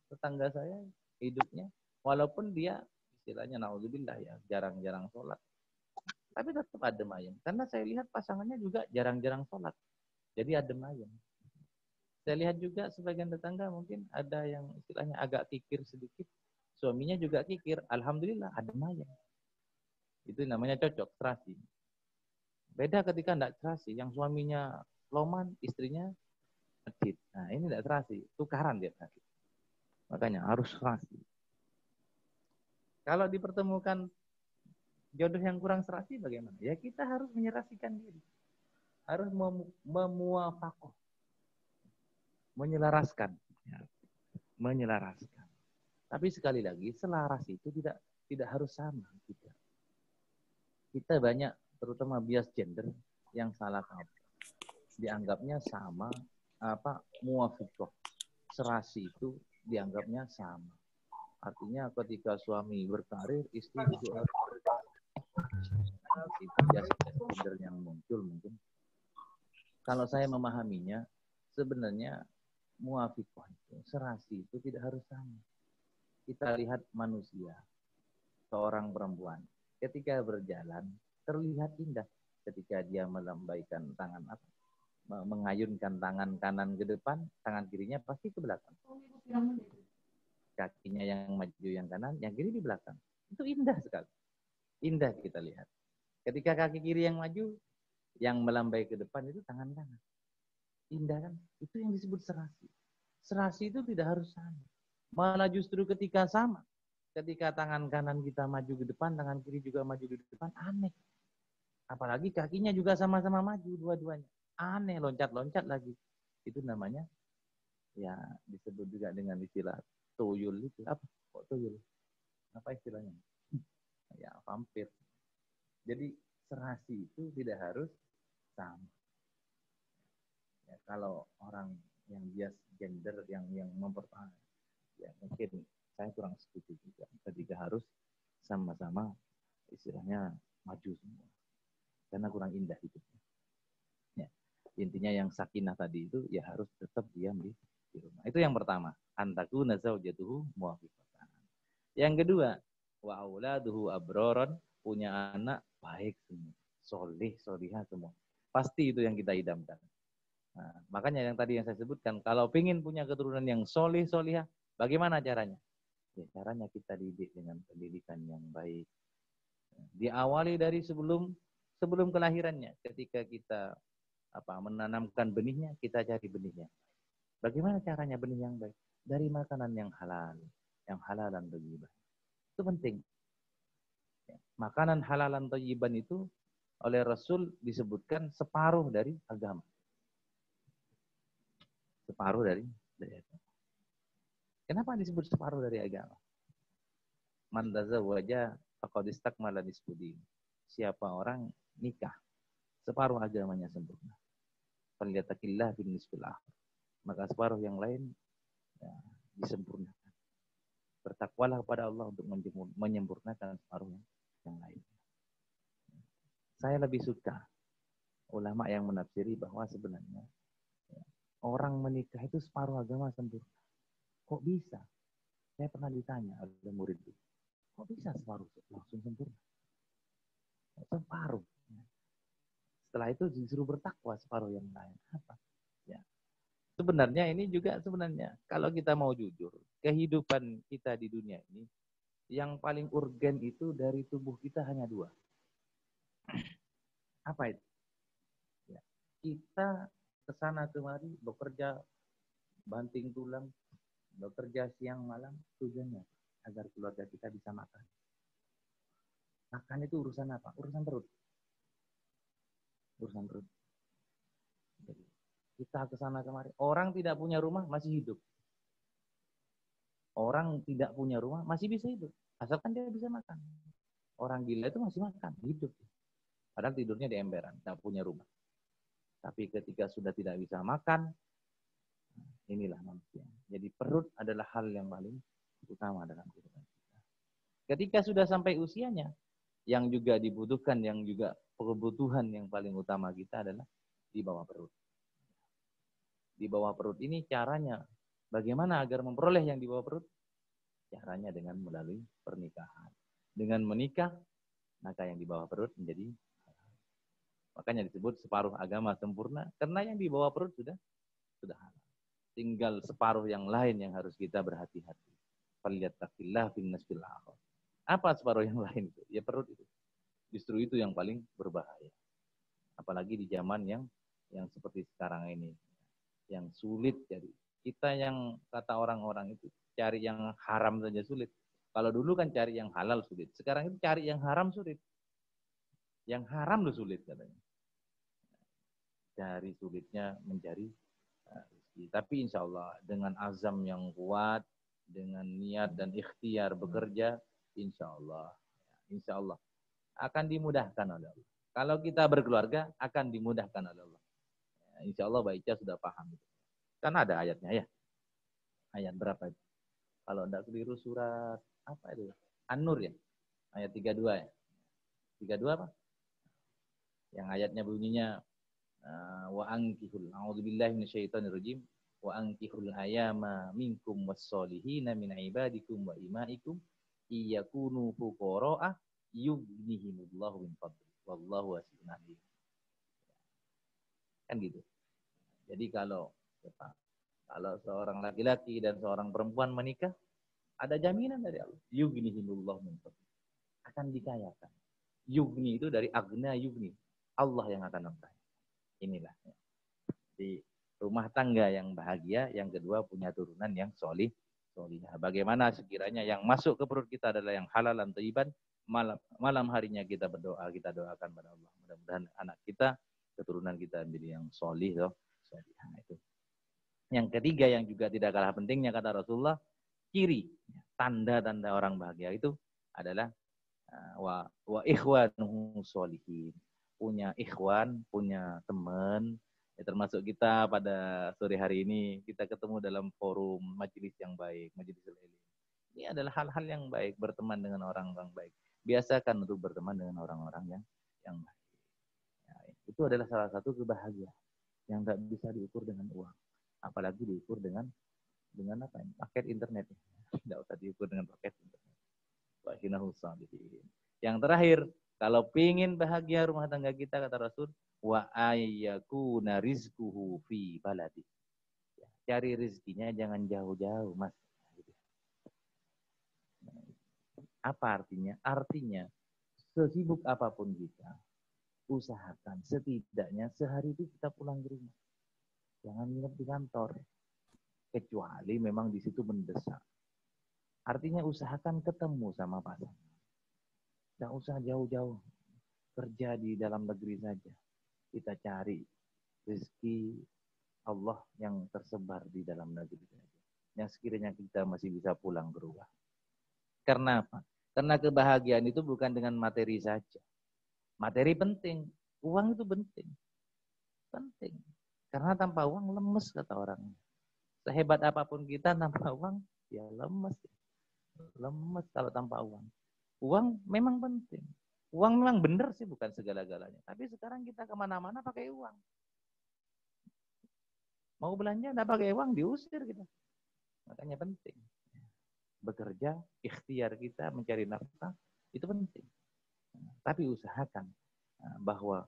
tetangga saya hidupnya, walaupun dia istilahnya naudzubillah ya, jarang-jarang sholat, tapi tetap adem ayem. Karena saya lihat pasangannya juga jarang-jarang sholat, jadi adem ayem. Saya lihat juga sebagian tetangga mungkin ada yang istilahnya agak kikir sedikit, suaminya juga kikir, alhamdulillah adem ayem. Itu namanya cocok, serasi. Beda ketika tidak serasi, yang suaminya loman, istrinya medit. Nah ini tidak serasi, tukaran dia tadi. Makanya harus serasi. Kalau dipertemukan jodoh yang kurang serasi bagaimana? Ya kita harus menyerasikan diri. Harus memuafakoh. Menyelaraskan. Ya. Menyelaraskan. Tapi sekali lagi, selaras itu tidak harus sama. Tidak. Kita banyak, terutama bias gender, yang salah kaprah. Dianggapnya sama, muwafiqah. Serasi itu dianggapnya sama. Artinya ketika suami berkarir, istri juga itu bias gender yang muncul mungkin. Kalau saya memahaminya, sebenarnya muwafiqah itu, serasi itu tidak harus sama. Kita lihat manusia, seorang perempuan, ketika berjalan terlihat indah ketika dia melambaikan tangan mengayunkan tangan kanan ke depan, tangan kirinya pasti ke belakang. Kakinya yang maju yang kanan, yang kiri di belakang. Itu indah sekali. Indah kita lihat. Ketika kaki kiri yang maju, yang melambai ke depan itu tangan kanan. Indah kan? Itu yang disebut serasi. Serasi itu tidak harus sama. Malah justru ketika sama, ketika tangan kanan kita maju ke depan, tangan kiri juga maju ke depan, aneh. Apalagi kakinya juga sama-sama maju dua-duanya. Aneh, loncat-loncat lagi. Itu namanya, ya disebut juga dengan istilah tuyul itu. Apa? Kok tuyul? Apa istilahnya? Ya, vampir. Jadi serasi itu tidak harus sama. Ya, kalau orang yang bias gender yang mempertahankan, ya mungkin saya kurang setuju juga. Ketika harus sama-sama istilahnya maju semua, karena kurang indah hidupnya. Ya, intinya yang sakinah tadi itu ya harus tetap diam di rumah. Itu yang pertama. Antakuna zaujatuhu muwafiqatan. Yang kedua, wa auladuhu abroron, punya anak baik semua, solih, solihah semua. Pasti itu yang kita idamkan. Nah, makanya yang tadi yang saya sebutkan, kalau ingin punya keturunan yang solih, solihah, bagaimana caranya? Ya, caranya kita didik dengan pendidikan yang baik. Diawali dari sebelum kelahirannya. Ketika kita menanamkan benihnya, kita cari benihnya. Bagaimana caranya benih yang baik? Dari makanan yang halal dan thayyiban. Itu penting. Ya, makanan halal dan thayyiban itu oleh Rasul disebutkan separuh dari agama. Separuh dari agama. Kenapa disebut separuh dari agama? Man tazawwaja faqad istakmala nisfuddin. Siapa orang nikah, separuh agamanya sempurna. Falyattaqillah bin nisfil akhir. Maka separuh yang lain ya, disempurnakan. Bertakwalah kepada Allah untuk menyempurnakan separuh yang lain. Saya lebih suka ulama yang menafsiri bahwa sebenarnya orang menikah itu separuh agama sempurna. Kok bisa? Saya pernah ditanya oleh murid, kok bisa separuh langsung sempurna? Separuh. Setelah itu disuruh bertakwa separuh yang lain. Apa? Ya. Sebenarnya ini juga sebenarnya kalau kita mau jujur, kehidupan kita di dunia ini yang paling urgen itu dari tubuh kita hanya 2. Apa itu? Ya. Kita kesana kemari bekerja banting tulang, bekerja siang malam, tujuannya agar keluarga kita bisa makan. Makan itu urusan apa? Urusan perut. Urusan perut. Jadi, kita kesana kemari. Orang tidak punya rumah masih hidup. Orang tidak punya rumah masih bisa hidup. Asalkan dia bisa makan. Orang gila itu masih makan, hidup. Padahal tidurnya di emperan, tidak punya rumah. Tapi ketika sudah tidak bisa makan, inilah manusia. Jadi perut adalah hal yang paling utama dalam kehidupan kita. Ketika sudah sampai usianya, yang juga dibutuhkan, yang juga kebutuhan yang paling utama kita adalah di bawah perut. Di bawah perut ini caranya, bagaimana agar memperoleh yang di bawah perut? Caranya dengan melalui pernikahan. Dengan menikah, maka yang di bawah perut menjadi halal. Makanya disebut separuh agama sempurna, karena yang di bawah perut sudah halal. Tinggal separuh yang lain yang harus kita berhati-hati. Falyattaqillah fin nasbil akhir. Apa separuh yang lain itu? Ya perut itu. Justru itu yang paling berbahaya. Apalagi di zaman yang seperti sekarang ini. Yang sulit jadi. Kita yang kata orang-orang itu cari yang haram saja sulit. Kalau dulu kan cari yang halal sulit. Sekarang itu cari yang haram sulit. Yang haram loh sulit katanya. Cari sulitnya mencari rezeki. Tapi insya Allah dengan azam yang kuat, dengan niat dan ikhtiar bekerja, insya Allah akan dimudahkan oleh Allah. Kalau kita berkeluarga akan dimudahkan oleh Allah. Insya Allah Mbak Ica sudah paham. Kan ada ayatnya ya. Ayat berapa itu? Kalau tidak keliru surat apa itu? An-Nur ya. Ayat 32 ya. 32 apa? Yang ayatnya bunyinya wa ankihul a'udzubillahi minasyaitonirrajim wa ankihul ayama minkum was-solihina min ibadikum wa imaikum iyakunu fuqara'a yughnihimullahu min fadli wallahu wasi'un alim. Kan gitu. Jadi kalau seorang laki-laki dan seorang perempuan menikah, ada jaminan dari Allah. Yughnihimullahu min fadli. Akan dikayakan. Yughni itu dari agna yugni. Allah yang akan membayar. Inilah. Di rumah tangga yang bahagia, yang kedua punya turunan yang solihah. Bagaimana sekiranya yang masuk ke perut kita adalah yang halal dan thayyiban, malam harinya kita berdoa, kita doakan pada Allah. Mudah-mudahan anak kita, keturunan kita menjadi yang solihah. Itu. Yang ketiga yang juga tidak kalah pentingnya kata Rasulullah, ciri tanda-tanda orang bahagia itu adalah wa ikhwanuhu sholihin. Punya ikhwan, punya teman. Ya, termasuk kita pada sore hari ini kita ketemu dalam forum majelis yang baik, majelis ilmu. Ini adalah hal-hal yang baik, berteman dengan orang-orang baik. Biasakan untuk berteman dengan orang-orang yang baik. Ya, itu adalah salah satu kebahagiaan yang tidak bisa diukur dengan uang, apalagi diukur dengan apa? Paket internet. Tidak usah diukur dengan paket internet. Yang terakhir, kalau pingin bahagia rumah tangga kita kata Rasul, wa ayyakuna rizquhu fi baladi. Cari rezekinya jangan jauh-jauh, Mas. Apa artinya? Artinya sesibuk apapun kita, usahakan setidaknya sehari itu kita pulang ke rumah. Jangan nginep di kantor. Kecuali memang di situ mendesak. Artinya usahakan ketemu sama pasangan. Tidak usah jauh-jauh. Kerja di dalam negeri saja. Kita cari rezeki Allah yang tersebar di dalam negeri saja. Yang sekiranya kita masih bisa pulang ke rumah. Karena apa? Karena kebahagiaan itu bukan dengan materi saja. Materi penting. Uang itu penting. Penting. Karena tanpa uang lemes kata orang. Sehebat apapun kita tanpa uang, ya lemes. Lemes kalau tanpa uang. Uang memang penting. Uang memang benar sih, bukan segala-galanya. Tapi sekarang kita kemana-mana pakai uang. Mau belanja, nggak pakai uang, diusir kita. Makanya penting. bekerja, ikhtiar kita mencari nafkah itu penting. Tapi usahakan bahwa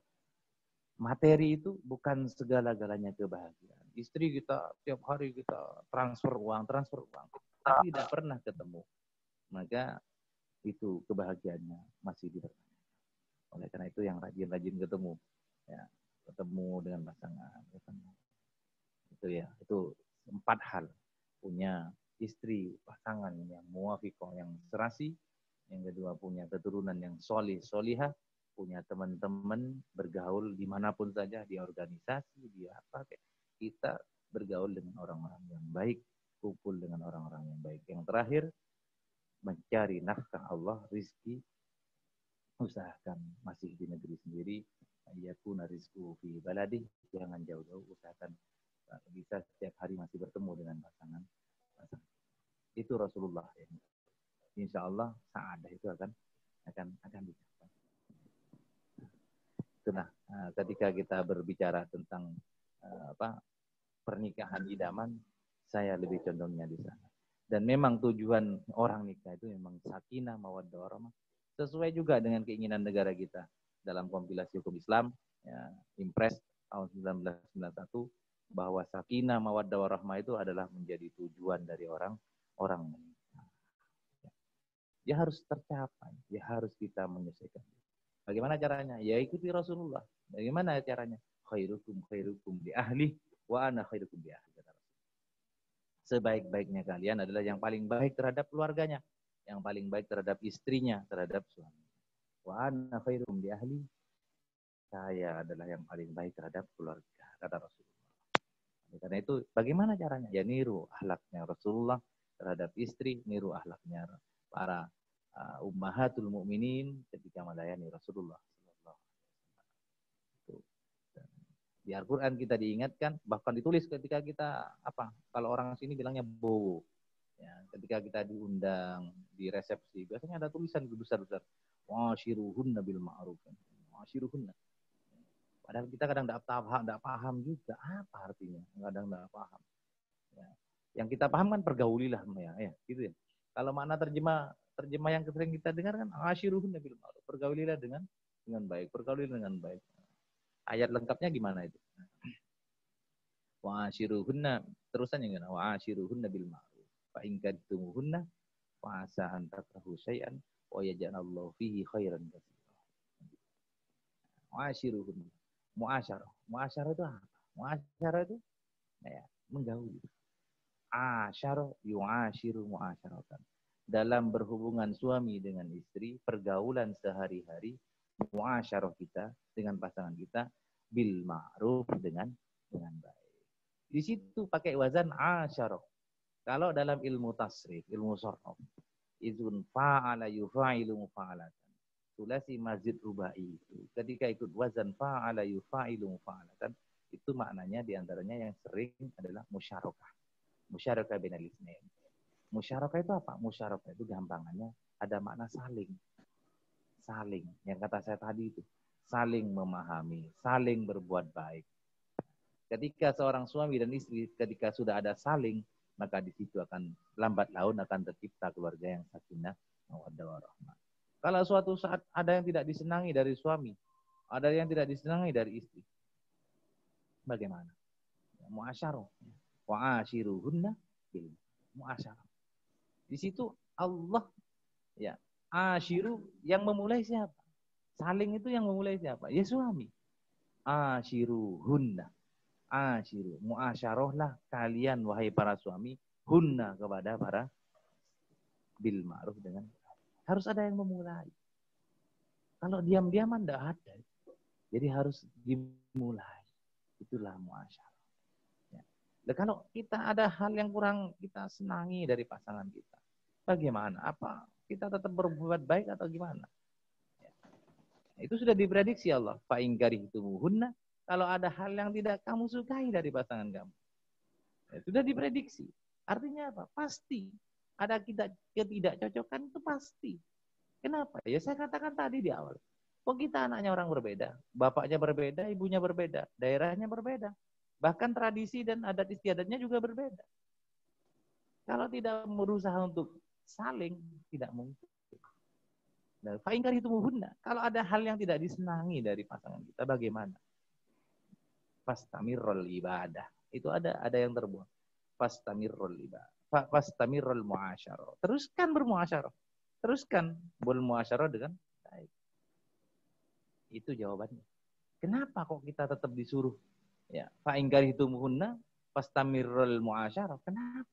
materi itu bukan segala-galanya kebahagiaan. Istri kita tiap hari kita transfer uang, tapi tidak pernah ketemu. Maka itu kebahagiaannya masih dipertanyakan. Oleh karena itu yang rajin-rajin ketemu, ya, ketemu dengan pasangan, ketemu. Itu ya, itu 4 hal. Punya istri, pasangan yang muwafiqah, yang serasi. Yang kedua punya keturunan yang solihah, punya teman-teman bergaul dimanapun saja, di organisasi, di apa, kita bergaul dengan orang-orang yang baik, kumpul dengan orang-orang yang baik. Yang terakhir, mencari nafkah Allah, rizki, usahakan masih di negeri sendiri, yakuna rizku fi baladih, jangan jauh-jauh, usahakan bisa setiap hari masih bertemu dengan pasangan. Itu Rasulullah ya. Insya Allah sa'adah itu akan dicapai. Nah, ketika kita berbicara tentang pernikahan idaman, saya lebih condongnya di sana. Dan memang tujuan orang nikah itu memang sakinah, mawaddah warahmah, sesuai juga dengan keinginan negara kita dalam kompilasi hukum Islam, ya, Impres tahun 1991, bahwa sakinah, mawaddah warahmah itu adalah menjadi tujuan dari orang menikah. Ya harus tercapai, ya harus kita menyelesaikan. Bagaimana caranya? Ya ikuti Rasulullah. Bagaimana caranya? Khairukum li ahli wa ana khairukum li ahli. Sebaik-baiknya kalian adalah yang paling baik terhadap keluarganya, yang paling baik terhadap istrinya, terhadap suami. Wa ana khairukum li ahli. Saya adalah yang paling baik terhadap keluarga, kata Rasulullah. Karena itu bagaimana caranya? Ya niru akhlaknya Rasulullah terhadap istri, niru akhlaknya para ummahatul mukminin ketika melayani Rasulullah. Di Al-Quran kita diingatkan, bahkan ditulis ketika kita kalau orang sini bilangnya bowo. Ya, ketika kita diundang di resepsi, biasanya ada tulisan besar-besar, washiruhunna bil ma'ruf. Washiruhunna. Padahal kita kadang tidak paham juga apa artinya, kadang tidak paham. Ya. Yang kita paham kan pergaulilah, ya, gitu ya. Kalau makna terjemah yang sering kita dengar kan, washiruhunna bil ma'ruf. Pergaulilah dengan baik, pergaulilah dengan baik. Ayat lengkapnya gimana itu? Wa'ashiruhunna, terusannya gimana? Wa'ashiruhunna bil ma'ruf. Fa in kadtumuhunna fa asa an takrahu syai'an wa yaj'alallahu fihi khairan katsiran. Wa'ashiruhunna. Mu'asyarah itu apa? Mu'asyarah itu menggauli. Asyara yu'ashiru mu'asyaratan. Dalam berhubungan suami dengan istri, pergaulan sehari-hari, muasyarah kita dengan pasangan kita bil ma'ruf dengan baik. Di situ pakai wazan asyarah. Kalau dalam ilmu tasrif, ilmu sharaf, izun fa'ala yufa'ilu mufa'alatan. Sulasi mazid rubai itu. Ketika ikut wazan fa'ala yufa'ilu mufa'alatan, itu maknanya diantaranya yang sering adalah musyarakah. Musyarakah bainal itsnain. Musyarakah itu apa? Musyarakah itu gampangannya ada makna saling, yang kata saya tadi itu, saling memahami, saling berbuat baik. Ketika seorang suami dan istri, ketika sudah ada saling, maka di situ akan lambat laun akan tercipta keluarga yang sakinah, mawaddah warahmah. Kalau suatu saat ada yang tidak disenangi dari suami, ada yang tidak disenangi dari istri, bagaimana? Mu'asyarah. Wa'ashiruhunna bil mu'asyarah. Di situ Allah ya, ashiru yang memulai siapa? Saling itu yang memulai siapa? Ya suami. Ashiruhunna. Ashiru. Mu'asyarahlah kalian wahai para suami, hunna kepada para bil ma'ruf dengan harus ada yang memulai. Kalau diam-diaman tidak ada. Jadi harus dimulai. Itulah mu'asyarah. Ya. Dan kalau kita ada hal yang kurang kita senangi dari pasangan kita, bagaimana? Apa kita tetap berbuat baik atau gimana? Ya. Itu sudah diprediksi Allah. Fa in karihtumuhunna, kalau ada hal yang tidak kamu sukai dari pasangan kamu. Ya, sudah diprediksi. Artinya apa? Pasti. Ada ketidakcocokan itu pasti. Kenapa? Ya saya katakan tadi di awal. Kok kita anaknya orang berbeda? Bapaknya berbeda, ibunya berbeda, daerahnya berbeda. Bahkan tradisi dan adat istiadatnya juga berbeda. Kalau tidak berusaha untuk saling, tidak mungkin. Nah, fa in karihtumuhunna, kalau ada hal yang tidak disenangi dari pasangan kita, bagaimana? Fastamirrul ibadah. Itu ada yang terbuang. Fastamirrul ibadah. Fastamirrul muasyarah. Teruskan bermuasyarah. Teruskan bermuasyarah dengan baik. Itu jawabannya. Kenapa kok kita tetap disuruh? Ya, fa in karihtumuhunna fastamirrul muasyarah. Kenapa?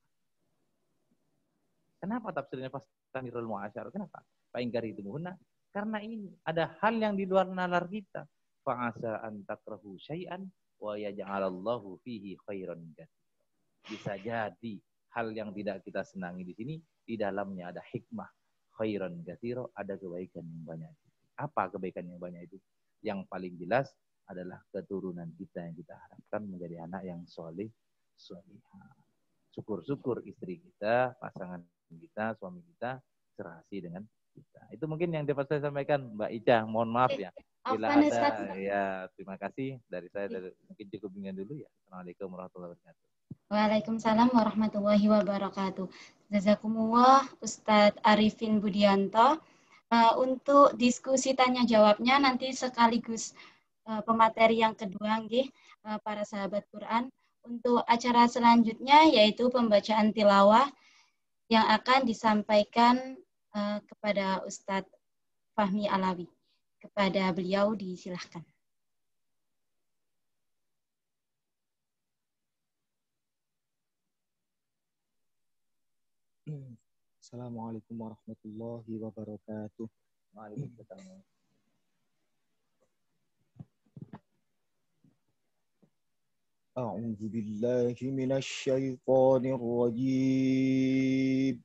Kenapa tafsirnya fastamirrul muasyarah? Kenapa? Fa in karihtumuhunna, karena ini ada hal yang di luar nalar kita. Fa asa an takrahu syai'an wa yaj'alallahu fihi khairan katsira. Bisa jadi hal yang tidak kita senangi di sini, di dalamnya ada hikmah. Khairan katsira, ada kebaikan yang banyak. Apa kebaikan yang banyak itu? Yang paling jelas adalah keturunan kita yang kita harapkan menjadi anak yang soleh, solihah. Syukur-syukur istri kita, pasangan kita, suami kita serasi dengan kita. Itu mungkin yang dapat saya sampaikan, Mbak Ica. Mohon maaf ya. Bila ada, ya terima kasih dari saya. Mungkin cukup dengan dulu ya. Assalamualaikum warahmatullahi wabarakatuh. Waalaikumsalam warahmatullahi wabarakatuh. Jazakumullah Ustadz Arifin Budianto. Untuk diskusi tanya jawabnya nanti sekaligus pemateri yang kedua nggih, para sahabat Quran. Untuk acara selanjutnya yaitu pembacaan tilawah yang akan disampaikan kepada Ustadz Fahmi Alawi. Kepada beliau disilahkan. Assalamualaikum warahmatullahi wabarakatuh. Waalaikumsalam. A'udzu billahi minasy syaithanir rajim.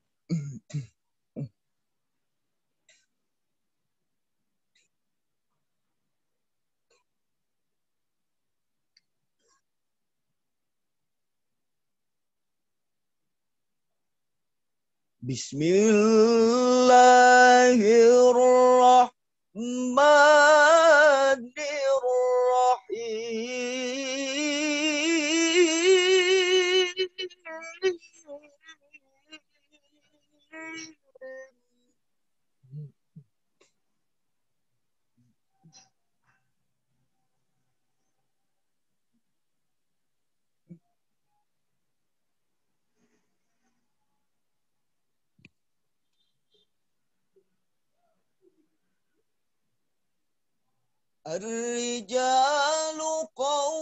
Ar-rijalu qawwamuna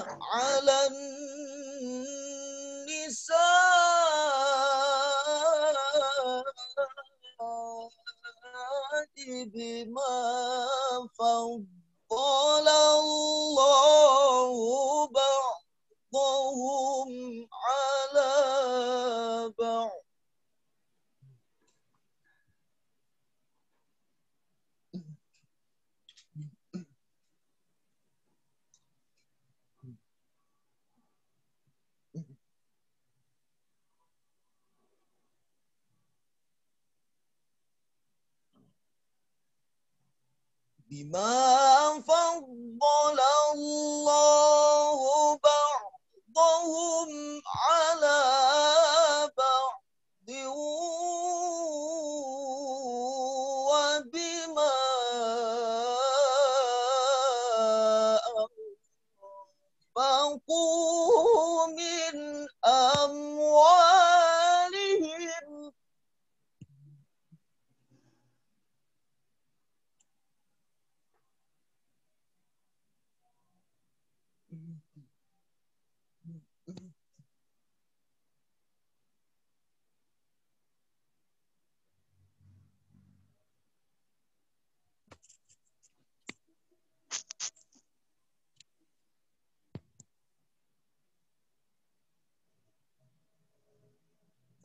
'alan nisa'i bima faddala Allahu ba'dahum 'ala ba'd. Bima faddala Allahu ba'dahum 'ala ba'din wa bima anfaqu min amwalihim.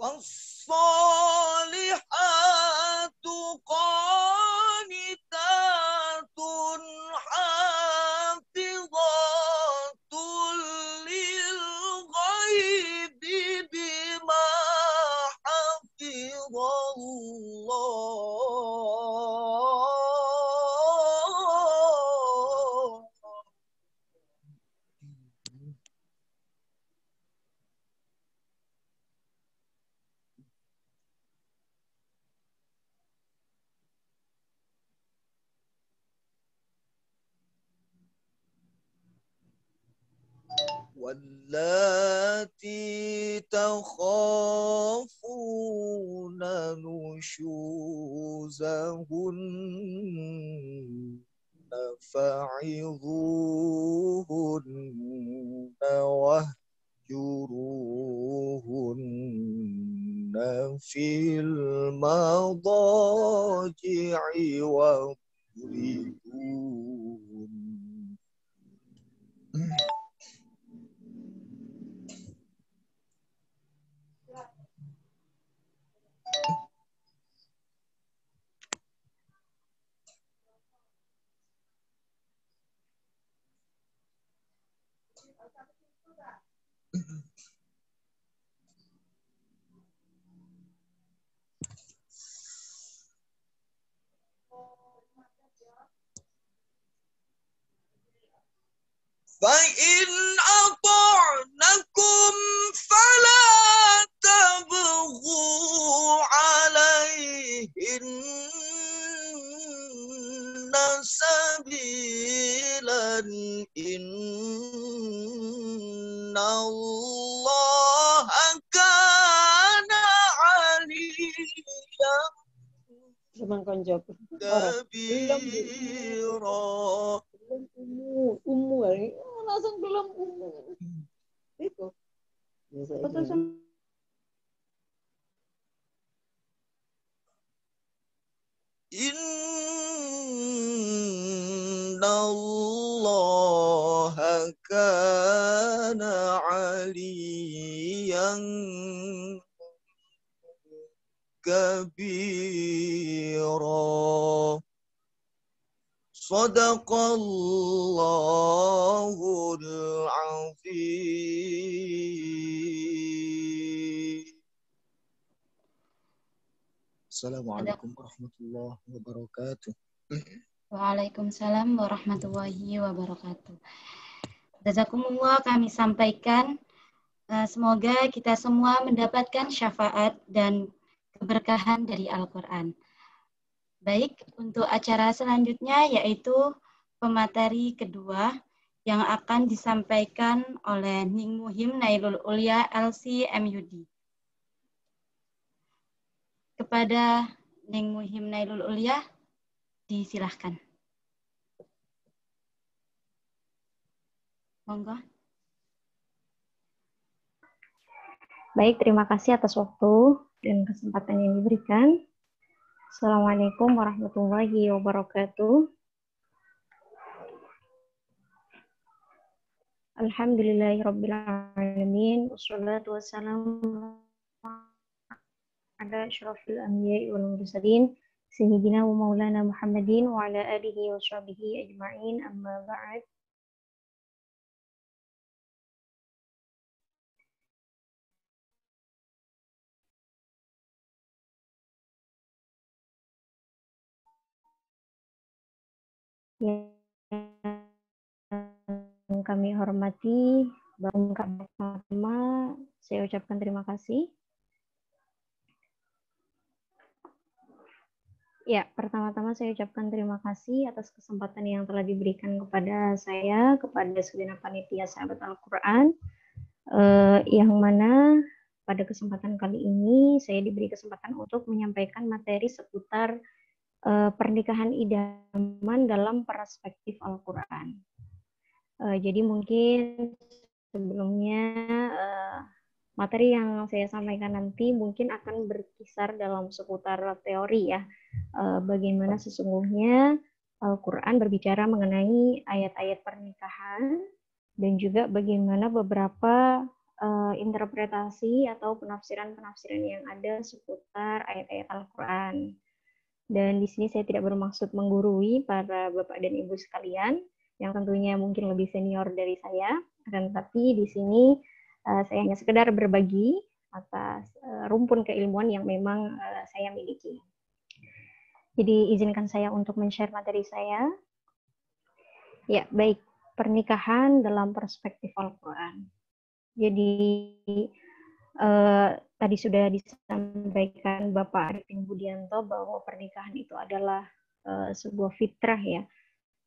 Wassalihatu qanitatun hafizatun lil ghaibi bima hafizallah. واللاتي تخافون نشوزهن فعظوهن واهجروهن في المضاجع واضربوهن. فإن أطعنكم فلا تبغوا عليهن سبيلا إن الله كان عليا كبيرا. Umu langsung belum umu itu Inna Allah kana aliyan kabira. Sadaqallahul azim. Assalamualaikum warahmatullahi wabarakatuh. Waalaikumsalam warahmatullahi wabarakatuh. Jazakumullah kami sampaikan. Semoga kita semua mendapatkan syafaat dan keberkahan dari Al-Quran. Baik, untuk acara selanjutnya yaitu pemateri kedua yang akan disampaikan oleh Ning Muhim Nailul Ulia LC MUD. Kepada Ning Muhim Nailul Ulia, disilahkan. Monggo. Baik, terima kasih atas waktu dan kesempatan yang diberikan. Assalamualaikum warahmatullahi wabarakatuh. Alhamdulillahirabbil alamin wassalatu wassalamu ala asyrafil anbiya'i wal mursalin sayyidina wa maulana Muhammadin wa ala alihi wa sahbihi ajma'in, amma ba'd. Yang kami hormati, pertama saya ucapkan terima kasih. Ya, pertama-tama saya ucapkan terima kasih atas kesempatan yang telah diberikan kepada saya, kepada segenap panitia Sahabat Al-Quran, yang mana pada kesempatan kali ini saya diberi kesempatan untuk menyampaikan materi seputar pernikahan idaman dalam perspektif Al-Quran. Jadi mungkin sebelumnya materi yang saya sampaikan nanti mungkin akan berkisar dalam seputar teori ya. Bagaimana sesungguhnya Al-Quran berbicara mengenai ayat-ayat pernikahan dan juga bagaimana beberapa interpretasi atau penafsiran-penafsiran yang ada seputar ayat-ayat Al-Quran. Dan di sini saya tidak bermaksud menggurui para bapak dan ibu sekalian yang tentunya mungkin lebih senior dari saya, akan tetapi di sini saya hanya sekedar berbagi atas rumpun keilmuan yang memang saya miliki. Jadi izinkan saya untuk men-share materi saya. Ya, baik, pernikahan dalam perspektif Al-Quran. Jadi tadi sudah disampaikan Bapak Arifin Budianto bahwa pernikahan itu adalah sebuah fitrah ya,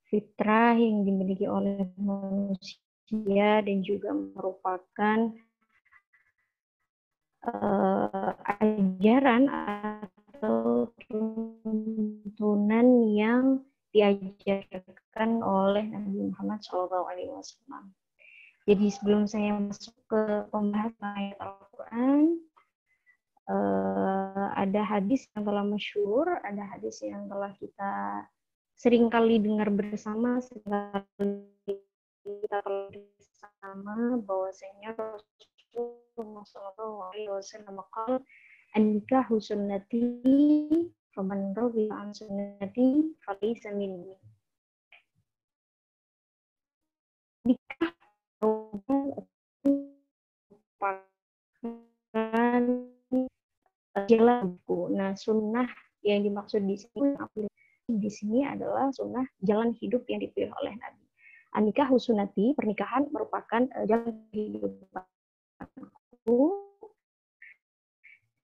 fitrah yang dimiliki oleh manusia dan juga merupakan ajaran atau tuntunan yang diajarkan oleh Nabi Muhammad SAW. Jadi sebelum saya masuk ke pembahasan ayat Al-Quran, ada hadis yang telah masyhur, ada hadis yang telah kita sering kali dengar bersama, kita telah bersama bahwasanya Rasulullah SAW qala an-nikahu sunnati faman raghiba an sunnati falaysa minni. Nikah merupakan jalanku. Nah, sunnah yang dimaksud di sini adalah sunnah jalan hidup yang dipilih oleh Nabi. An-nikah sunnati, pernikahan merupakan jalan hidup aku,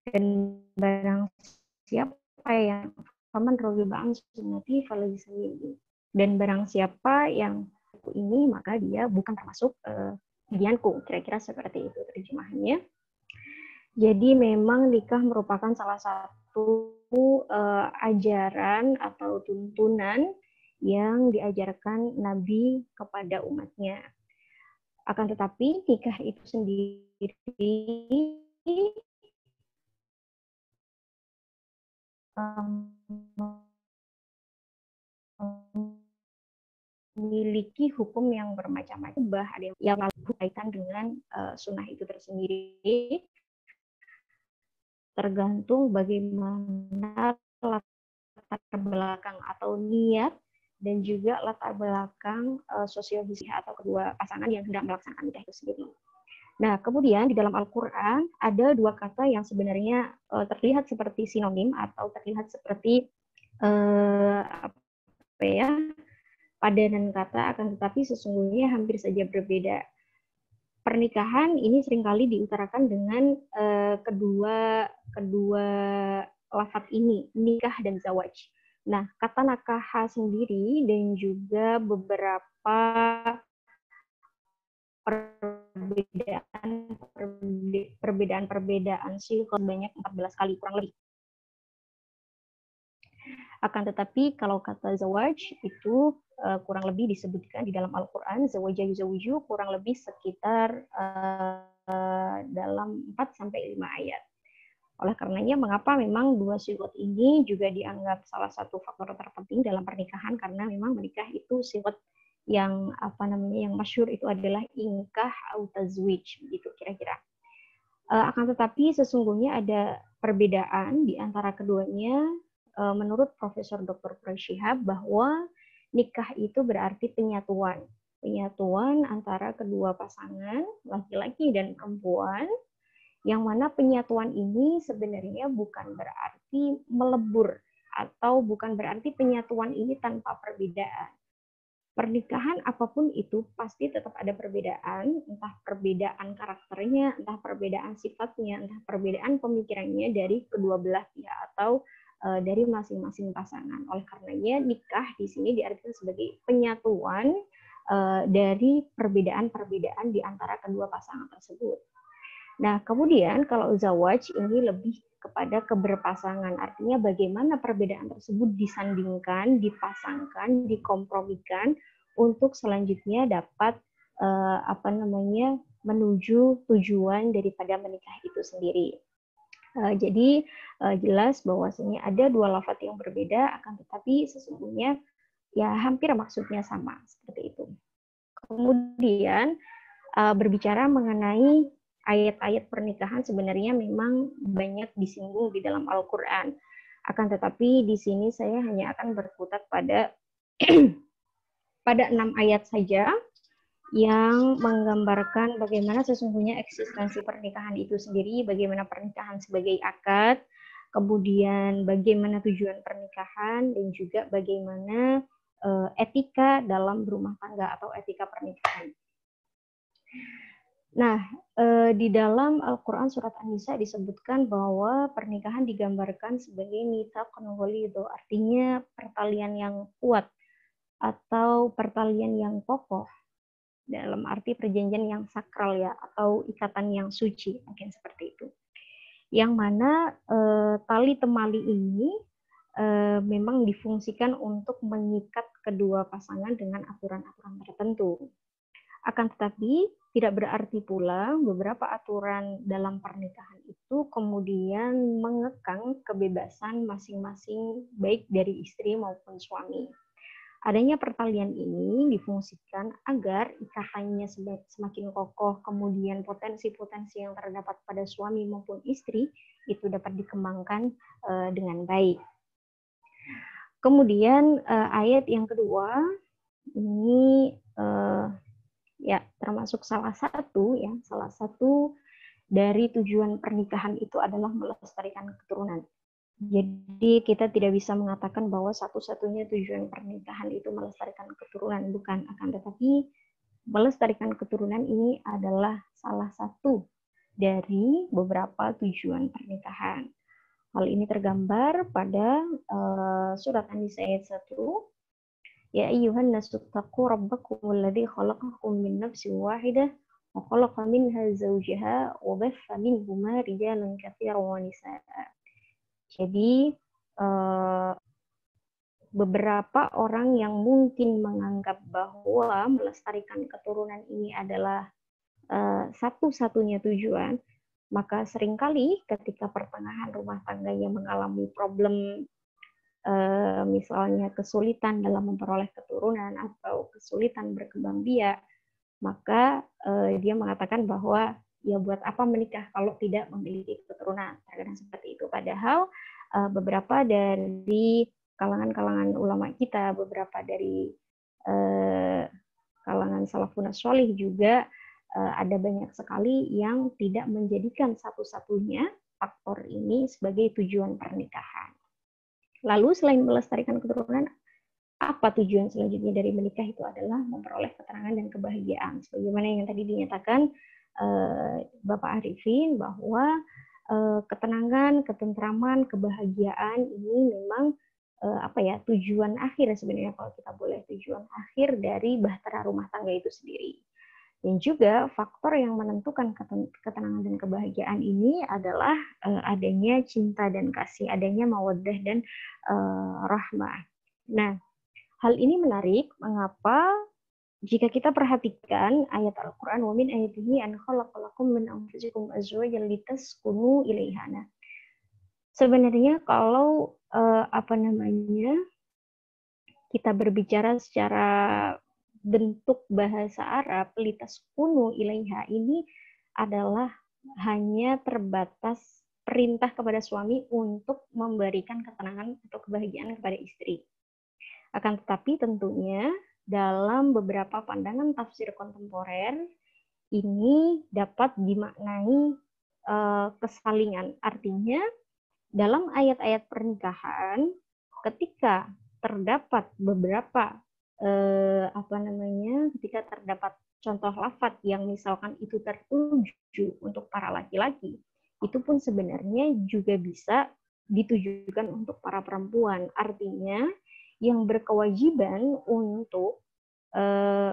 dan barang siapa yang faman raghiba an sunnati falaysa minni. Dan barang siapa yang ini maka dia bukan termasuk bagianku. Kira-kira seperti itu terjemahannya. Jadi memang nikah merupakan salah satu ajaran atau tuntunan yang diajarkan Nabi kepada umatnya. Akan tetapi nikah itu sendiri memiliki hukum yang bermacam-macam. Ada yang lalu berkaitan dengan sunnah itu tersendiri, tergantung bagaimana latar belakang atau niat dan juga latar belakang sosiologis atau kedua pasangan yang hendak melaksanakan nikah itu sendiri. Nah, kemudian di dalam Al-Quran ada dua kata yang sebenarnya terlihat seperti sinonim atau terlihat seperti padanan kata, akan tetapi sesungguhnya hampir saja berbeda. Pernikahan ini seringkali diutarakan dengan kedua lafaz ini, nikah dan zawaj. Nah, kata nakaha sendiri dan juga beberapa perbedaan sih sebanyak 14 kali kurang lebih. Akan tetapi kalau kata zawaj itu kurang lebih disebutkan di dalam Al-Quran, zawaja yuzawiju kurang lebih sekitar dalam 4-5 ayat. Oleh karenanya, mengapa memang dua sigot ini juga dianggap salah satu faktor terpenting dalam pernikahan, karena memang menikah itu sigot yang yang masyhur itu adalah inkah atau tazwij, gitu kira-kira. Akan tetapi sesungguhnya ada perbedaan di antara keduanya. Menurut Profesor Dr. Quraish Shihab bahwa nikah itu berarti penyatuan antara kedua pasangan laki-laki dan perempuan, yang mana penyatuan ini sebenarnya bukan berarti melebur atau bukan berarti penyatuan ini tanpa perbedaan. Pernikahan apapun itu pasti tetap ada perbedaan, entah perbedaan karakternya, entah perbedaan sifatnya, entah perbedaan pemikirannya dari kedua belah pihak atau dari masing-masing pasangan. Oleh karenanya nikah di sini diartikan sebagai penyatuan dari perbedaan-perbedaan di antara kedua pasangan tersebut. Nah, kemudian kalau zawaj ini lebih kepada keberpasangan, artinya bagaimana perbedaan tersebut disandingkan, dipasangkan, dikompromikan untuk selanjutnya dapat menuju tujuan daripada menikah itu sendiri. Jadi jelas bahwasanya ada dua lafaz yang berbeda, akan tetapi sesungguhnya ya hampir maksudnya sama, seperti itu. Kemudian berbicara mengenai ayat-ayat pernikahan, sebenarnya memang banyak disinggung di dalam Al-Quran. Akan tetapi di sini saya hanya akan berkutat pada 6 ayat saja yang menggambarkan bagaimana sesungguhnya eksistensi pernikahan itu sendiri, bagaimana pernikahan sebagai akad, kemudian bagaimana tujuan pernikahan, dan juga bagaimana etika dalam berumah tangga atau etika pernikahan. Nah, di dalam Al-Quran surat An-Nisa disebutkan bahwa pernikahan digambarkan sebagai mitsaqun ghalidho, artinya pertalian yang kuat atau pertalian yang kokoh, dalam arti perjanjian yang sakral ya, atau ikatan yang suci, mungkin seperti itu. Yang mana tali temali ini memang difungsikan untuk mengikat kedua pasangan dengan aturan-aturan tertentu. Akan tetapi tidak berarti pula beberapa aturan dalam pernikahan itu kemudian mengekang kebebasan masing-masing baik dari istri maupun suami. Adanya pertalian ini difungsikan agar ikatannya semakin kokoh, kemudian potensi-potensi yang terdapat pada suami maupun istri itu dapat dikembangkan dengan baik. Kemudian ayat yang kedua ini ya termasuk salah satu dari tujuan pernikahan itu adalah melestarikan keturunan. Jadi kita tidak bisa mengatakan bahwa satu-satunya tujuan pernikahan itu melestarikan keturunan, bukan, akan tetapi melestarikan keturunan ini adalah salah satu dari beberapa tujuan pernikahan. Hal ini tergambar pada surat An-Nisa ayat 1. Ya ayyuhan nasu taqu rabbakum alladzi khalaqakum min nafsin wahidah wa khalaqa minha zawjaha wa batha minhuma rijalan katsiran wa nisaa'a. Jadi beberapa orang yang mungkin menganggap bahwa melestarikan keturunan ini adalah satu-satunya tujuan, maka seringkali ketika pertengahan rumah tangganya mengalami problem, misalnya kesulitan dalam memperoleh keturunan atau kesulitan berkembang biak, maka dia mengatakan bahwa ya buat apa menikah kalau tidak memiliki keturunan, terkadang seperti itu. Padahal beberapa dari kalangan-kalangan ulama kita, beberapa dari kalangan salafun sholih juga ada banyak sekali yang tidak menjadikan satu-satunya faktor ini sebagai tujuan pernikahan. Lalu selain melestarikan keturunan, apa tujuan selanjutnya dari menikah? Itu adalah memperoleh ketenangan dan kebahagiaan. Sebagaimana yang tadi dinyatakan Bapak Arifin, bahwa ketenangan, ketentraman, kebahagiaan ini memang tujuan akhir sebenarnya, kalau kita boleh, tujuan akhir dari bahtera rumah tangga itu sendiri. Dan juga faktor yang menentukan ketenangan dan kebahagiaan ini adalah adanya cinta dan kasih, adanya mawaddah dan rahmah. Nah, hal ini menarik. Mengapa? Jika kita perhatikan ayat Al-Quran, wa min ayatihi an khalaqalakum min anfusikum azwajan litaskunu ilaiha. Nah, sebenarnya kalau kita berbicara secara bentuk bahasa Arab, litaskunu ilaiha ini adalah hanya terbatas perintah kepada suami untuk memberikan ketenangan atau kebahagiaan kepada istri. Akan tetapi tentunya dalam beberapa pandangan tafsir kontemporer ini dapat dimaknai kesalingan. Artinya dalam ayat-ayat pernikahan ketika terdapat beberapa ketika terdapat contoh lafadz yang misalkan itu tertuju untuk para laki-laki, itu pun sebenarnya juga bisa ditujukan untuk para perempuan. Artinya yang berkewajiban untuk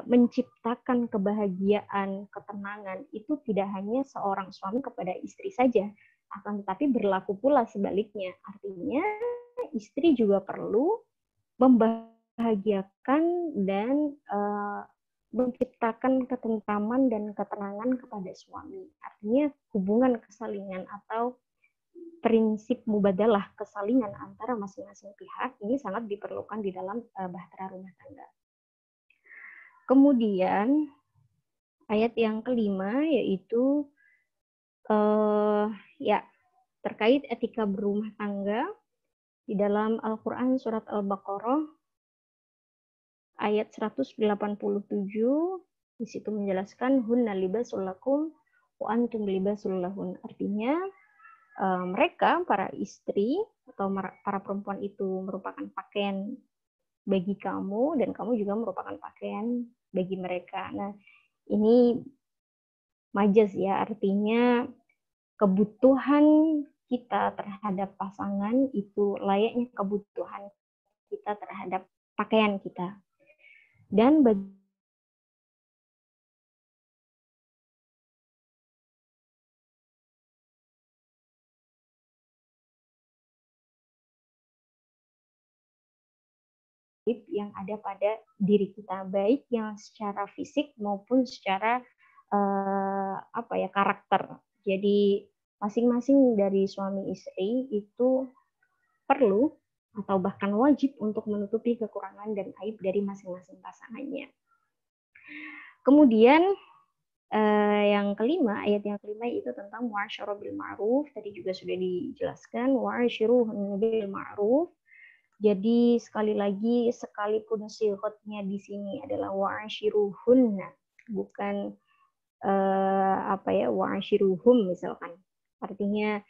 menciptakan kebahagiaan, ketenangan itu tidak hanya seorang suami kepada istri saja, akan tetapi berlaku pula sebaliknya. Artinya istri juga perlu membahagiakan dan menciptakan ketentraman dan ketenangan kepada suami. Artinya hubungan kesalingan atau prinsip mubadalah, kesalingan antara masing-masing pihak ini sangat diperlukan di dalam bahtera rumah tangga. Kemudian ayat yang kelima yaitu terkait etika berumah tangga di dalam Al-Quran surat Al-Baqarah ayat 187, di situ menjelaskan hunna libasul lakum wa antum libasul lahun. Artinya mereka, para istri atau para perempuan itu merupakan pakaian bagi kamu dan kamu juga merupakan pakaian bagi mereka. Nah, ini majaz ya, artinya kebutuhan kita terhadap pasangan itu layaknya kebutuhan kita terhadap pakaian kita. Dan yang ada pada diri kita, baik yang secara fisik maupun secara karakter. Jadi masing-masing dari suami istri itu perlu atau bahkan wajib untuk menutupi kekurangan dan aib dari masing-masing pasangannya. Kemudian yang kelima, ayat yang kelima itu tentang wa'asyiru bil ma'ruf. Tadi juga sudah dijelaskan wa'asyiruhunna bil ma'ruf. Jadi sekali lagi, sekalipun sighotnya di sini adalah wa'asyiruhunna, bukan wa'asyiruhum misalkan. Artinya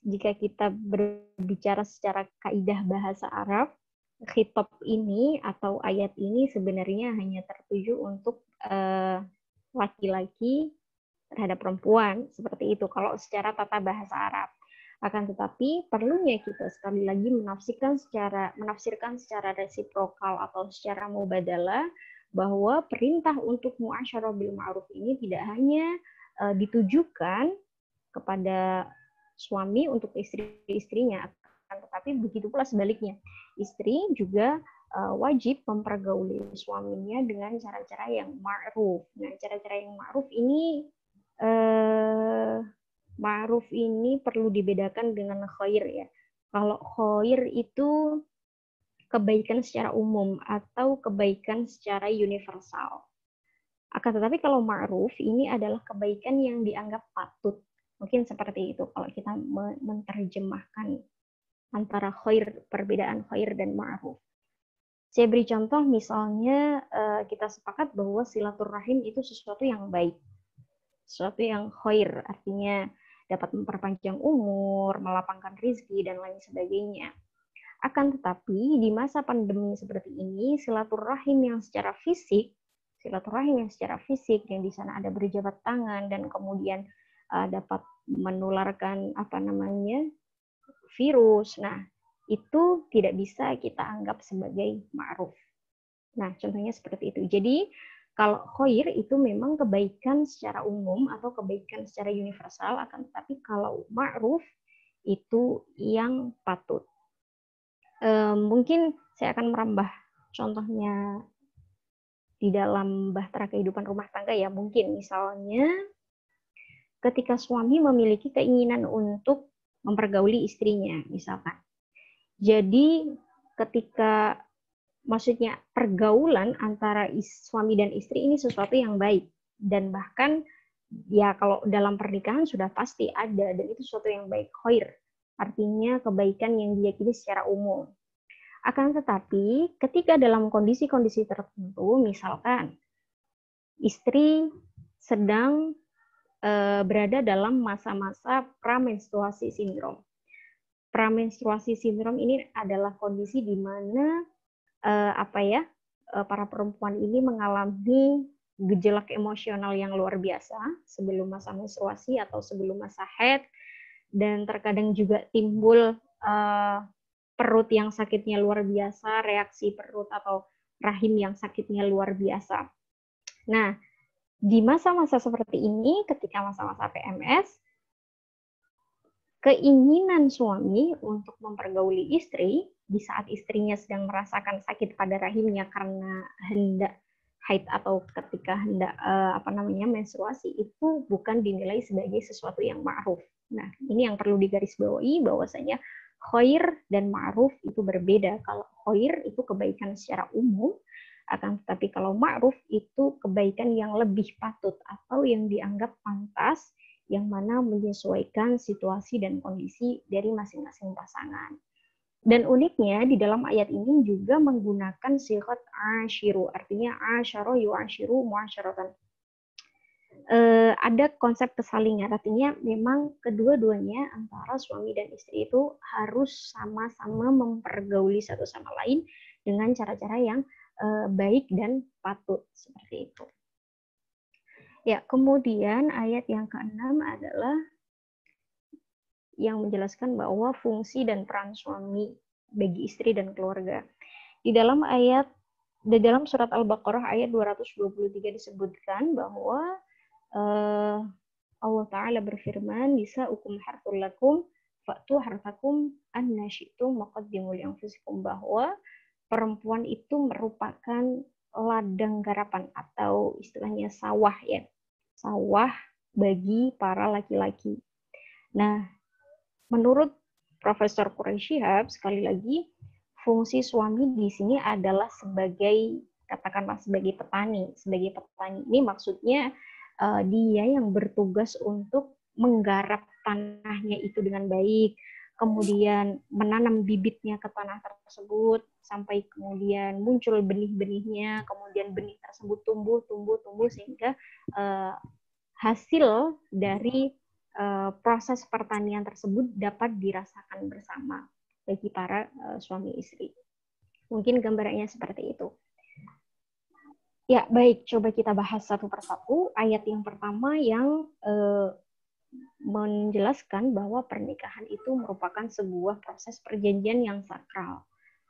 jika kita berbicara secara kaidah bahasa Arab, khitab ini atau ayat ini sebenarnya hanya tertuju untuk laki-laki terhadap perempuan, seperti itu kalau secara tata bahasa Arab. Akan tetapi perlunya kita sekali lagi menafsirkan secara resiprokal atau secara mubadalah bahwa perintah untuk mu'asyarah bil ma'ruf ini tidak hanya ditujukan kepada suami untuk istri-istrinya, akan tetapi begitu pula sebaliknya. Istri juga wajib mempergauli suaminya dengan cara-cara yang ma'ruf. Nah, cara-cara yang ma'ruf ini perlu dibedakan dengan khair ya. Kalau khair itu kebaikan secara umum atau kebaikan secara universal. Akan tetapi kalau ma'ruf ini adalah kebaikan yang dianggap patut. Mungkin seperti itu kalau kita menerjemahkan antara perbedaan khair dan ma'ruf. Saya beri contoh, misalnya kita sepakat bahwa silaturahim itu sesuatu yang baik, sesuatu yang khair, artinya dapat memperpanjang umur, melapangkan rezeki, dan lain sebagainya. Akan tetapi di masa pandemi seperti ini, silaturahim yang secara fisik yang di sana ada berjabat tangan dan kemudian dapat menularkan virus. Nah, itu tidak bisa kita anggap sebagai ma'ruf. Nah, contohnya seperti itu. Jadi, kalau khair itu memang kebaikan secara umum atau kebaikan secara universal, akan tetapi kalau ma'ruf itu yang patut. Mungkin saya akan merambah contohnya di dalam bahtera kehidupan rumah tangga ya. Mungkin misalnya ketika suami memiliki keinginan untuk mempergauli istrinya, misalkan. Jadi ketika pergaulan antara suami dan istri ini sesuatu yang baik, dan bahkan ya kalau dalam pernikahan sudah pasti ada, dan itu sesuatu yang baik, khair, artinya kebaikan yang diyakini secara umum. Akan tetapi ketika dalam kondisi-kondisi tertentu, misalkan istri sedang berada dalam masa-masa pramenstruasi sindrom. Pramenstruasi sindrom ini adalah kondisi di mana para perempuan ini mengalami gejolak emosional yang luar biasa sebelum masa menstruasi atau sebelum masa haid, dan terkadang juga timbul perut yang sakitnya luar biasa, reaksi perut atau rahim yang sakitnya luar biasa. Nah, di masa-masa seperti ini, ketika masa-masa PMS, keinginan suami untuk mempergauli istri di saat istrinya sedang merasakan sakit pada rahimnya karena hendak haid atau ketika hendak menstruasi, itu bukan dinilai sebagai sesuatu yang ma'ruf. Nah, ini yang perlu digarisbawahi bahwasanya khair dan ma'ruf itu berbeda. Kalau khair itu kebaikan secara umum, akan tetapi kalau ma'ruf itu kebaikan yang lebih patut atau yang dianggap pantas, yang mana menyesuaikan situasi dan kondisi dari masing-masing pasangan. Dan uniknya di dalam ayat ini juga menggunakan sighat asyiru, artinya asyara yu'asyiru mu'asyaratan. Ada konsep kesalingan, artinya memang kedua-duanya antara suami dan istri itu harus sama-sama mempergauli satu sama lain dengan cara-cara yang baik dan patut, seperti itu. Ya, kemudian ayat yang ke-6 adalah yang menjelaskan bahwa fungsi dan peran suami bagi istri dan keluarga. Di dalam surat Al-Baqarah ayat 223 disebutkan bahwa Allah Ta'ala berfirman, nisa'ukum harthul lakum fa'tu harthakum anna syi'tum waqaddimu li anfusikum, bahwa perempuan itu merupakan ladang garapan atau istilahnya sawah ya. Sawah bagi para laki-laki. Nah, menurut Profesor Quraish Shihab, sekali lagi, fungsi suami di sini adalah sebagai, katakanlah sebagai petani. Sebagai petani ini maksudnya dia yang bertugas untuk menggarap tanahnya itu dengan baik, kemudian menanam bibitnya ke tanah tersebut, sampai kemudian muncul benih-benihnya, kemudian benih tersebut tumbuh, sehingga hasil dari proses pertanian tersebut dapat dirasakan bersama bagi para suami istri. Mungkin gambarannya seperti itu. Ya, baik, coba kita bahas satu persatu. Ayat yang pertama yang menjelaskan bahwa pernikahan itu merupakan sebuah proses perjanjian yang sakral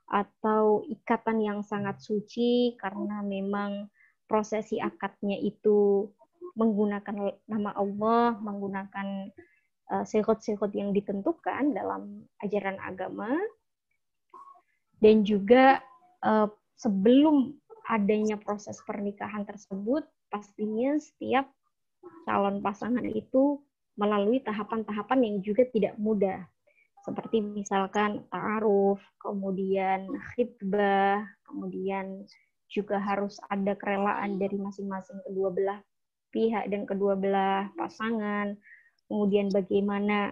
atau ikatan yang sangat suci, karena memang prosesi akadnya itu menggunakan nama Allah, menggunakan sighot-sighot yang ditentukan dalam ajaran agama, dan juga sebelum adanya proses pernikahan tersebut, pastinya setiap calon pasangan itu melalui tahapan-tahapan yang juga tidak mudah, seperti misalkan ta'aruf, kemudian khitbah, kemudian juga harus ada kerelaan dari masing-masing kedua belah pihak dan kedua belah pasangan, kemudian bagaimana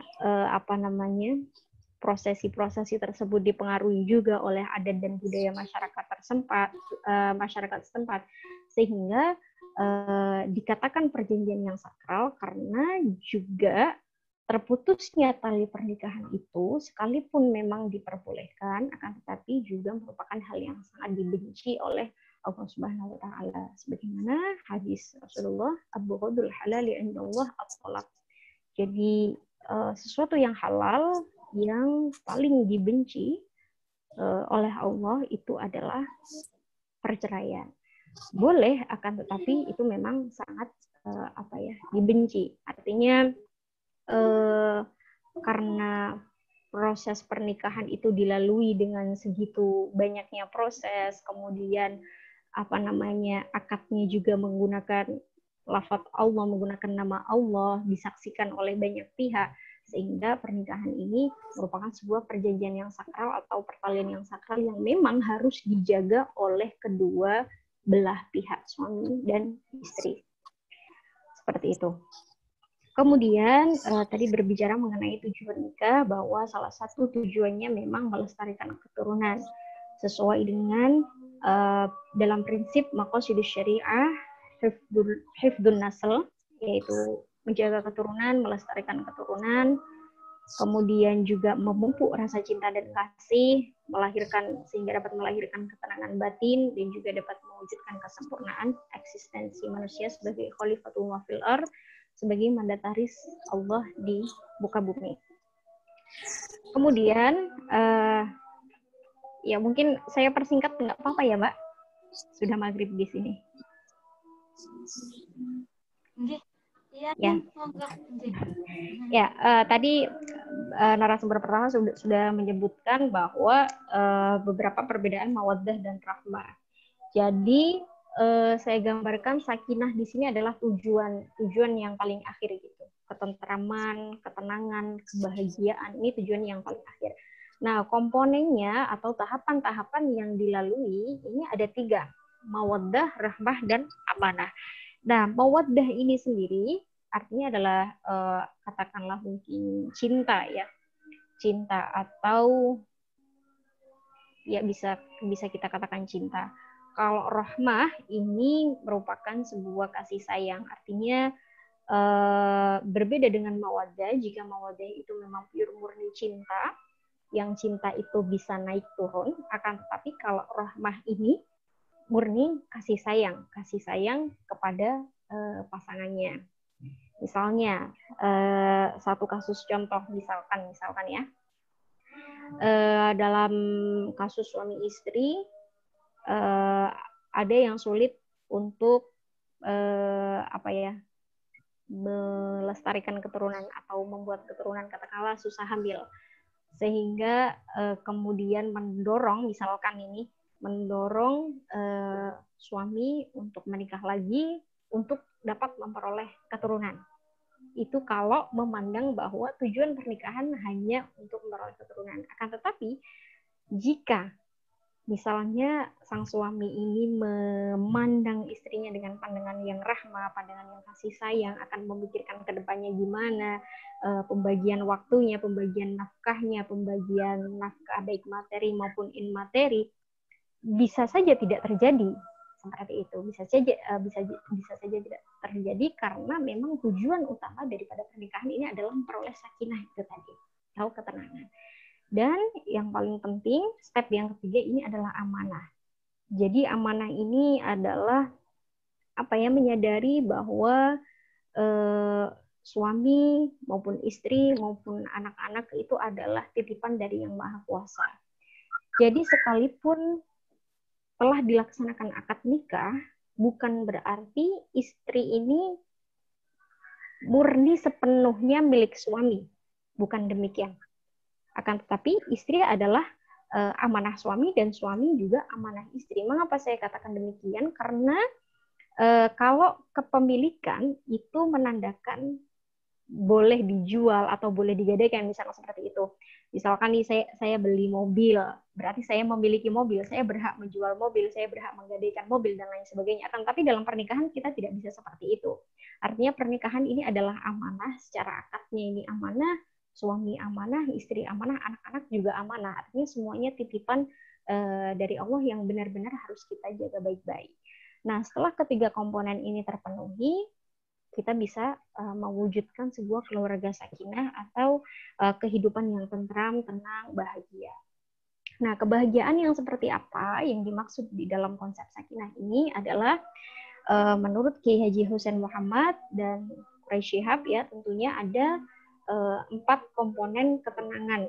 prosesi-prosesi tersebut dipengaruhi juga oleh adat dan budaya masyarakat setempat, sehingga dikatakan perjanjian yang sakral karena juga terputusnya tali pernikahan itu sekalipun memang diperbolehkan, akan tetapi juga merupakan hal yang sangat dibenci oleh Allah Subhanahu wa taala, sebagaimana hadis Rasulullah, abghadul halali indallah at-talaq. Jadi sesuatu yang halal yang paling dibenci oleh Allah itu adalah perceraian. Boleh, akan tetapi itu memang sangat dibenci. Artinya karena proses pernikahan itu dilalui dengan segitu banyaknya proses, kemudian akadnya juga menggunakan lafaz Allah, menggunakan nama Allah, disaksikan oleh banyak pihak, sehingga pernikahan ini merupakan sebuah perjanjian yang sakral atau pertalian yang sakral yang memang harus dijaga oleh kedua belah pihak, suami dan istri. Seperti itu. Kemudian tadi berbicara mengenai tujuan nikah, bahwa salah satu tujuannya memang melestarikan keturunan sesuai dengan dalam prinsip maqasidus syariah hifdun nasl, yaitu menjaga keturunan, melestarikan keturunan, kemudian juga memupuk rasa cinta dan kasih, melahirkan sehingga dapat melahirkan ketenangan batin, dan juga dapat mewujudkan kesempurnaan eksistensi manusia sebagai khalifatullah fil ardh, sebagai mandataris Allah di muka bumi. Kemudian ya mungkin saya persingkat, nggak apa-apa ya, Mbak? Sudah maghrib di sini. Ya. Ya, tadi narasumber pertama sudah menyebutkan bahwa beberapa perbedaan mawaddah dan rahmah. Jadi saya gambarkan sakinah di sini adalah tujuan yang paling akhir gitu. Ketentraman, ketenangan, kebahagiaan, ini tujuan yang paling akhir. Nah, komponennya atau tahapan-tahapan yang dilalui ini ada 3, mawaddah, rahmah, dan amanah. Nah, mawaddah ini sendiri artinya adalah katakanlah mungkin cinta ya, cinta atau ya bisa kita katakan cinta. Kalau rahmah ini merupakan sebuah kasih sayang, artinya berbeda dengan mawaddah. Jika mawaddah itu memang pure murni cinta, yang cinta itu bisa naik turun, akan tetapi kalau rahmah ini murni kasih sayang kepada pasangannya. Misalnya satu kasus contoh, misalkan ya, dalam kasus suami istri ada yang sulit untuk melestarikan keturunan atau membuat keturunan, katakanlah susah hamil, sehingga kemudian mendorong misalkan ini mendorong suami untuk menikah lagi untuk dapat memperoleh keturunan. Itu kalau memandang bahwa tujuan pernikahan hanya untuk memperoleh keturunan. Akan tetapi jika misalnya sang suami ini memandang istrinya dengan pandangan yang rahmah, pandangan yang kasih sayang, akan memikirkan ke depannya gimana, pembagian waktunya, pembagian nafkahnya, pembagian nafkah baik materi maupun immateri, bisa saja tidak terjadi seperti itu. Bisa saja tidak terjadi karena memang tujuan utama daripada pernikahan ini adalah memperoleh sakinah itu tadi, atau ketenangan. Dan yang paling penting, step yang ketiga ini adalah amanah. Jadi amanah ini adalah menyadari bahwa suami maupun istri maupun anak-anak itu adalah titipan dari Yang Maha Kuasa. Jadi sekalipun telah dilaksanakan akad nikah, bukan berarti istri ini murni sepenuhnya milik suami. Bukan demikian. Akan tetapi istri adalah amanah suami dan suami juga amanah istri. Mengapa saya katakan demikian? Karena kalau kepemilikan itu menandakan boleh dijual atau boleh digadaikan, misalnya seperti itu. Misalkan nih saya beli mobil, berarti saya memiliki mobil, saya berhak menjual mobil, saya berhak menggadaikan mobil dan lain sebagainya. Akan tapi dalam pernikahan kita tidak bisa seperti itu. Artinya pernikahan ini adalah amanah, secara akadnya ini amanah, suami amanah, istri amanah, anak-anak juga amanah. Artinya semuanya titipan dari Allah yang benar-benar harus kita jaga baik-baik. Nah, setelah ketiga komponen ini terpenuhi, kita bisa mewujudkan sebuah keluarga sakinah atau kehidupan yang tentram, tenang, bahagia. Nah, kebahagiaan yang seperti apa yang dimaksud di dalam konsep sakinah ini adalah menurut Kiai Haji Husain Muhammad dan Quraisy Shihab ya, tentunya ada 4 komponen ketenangan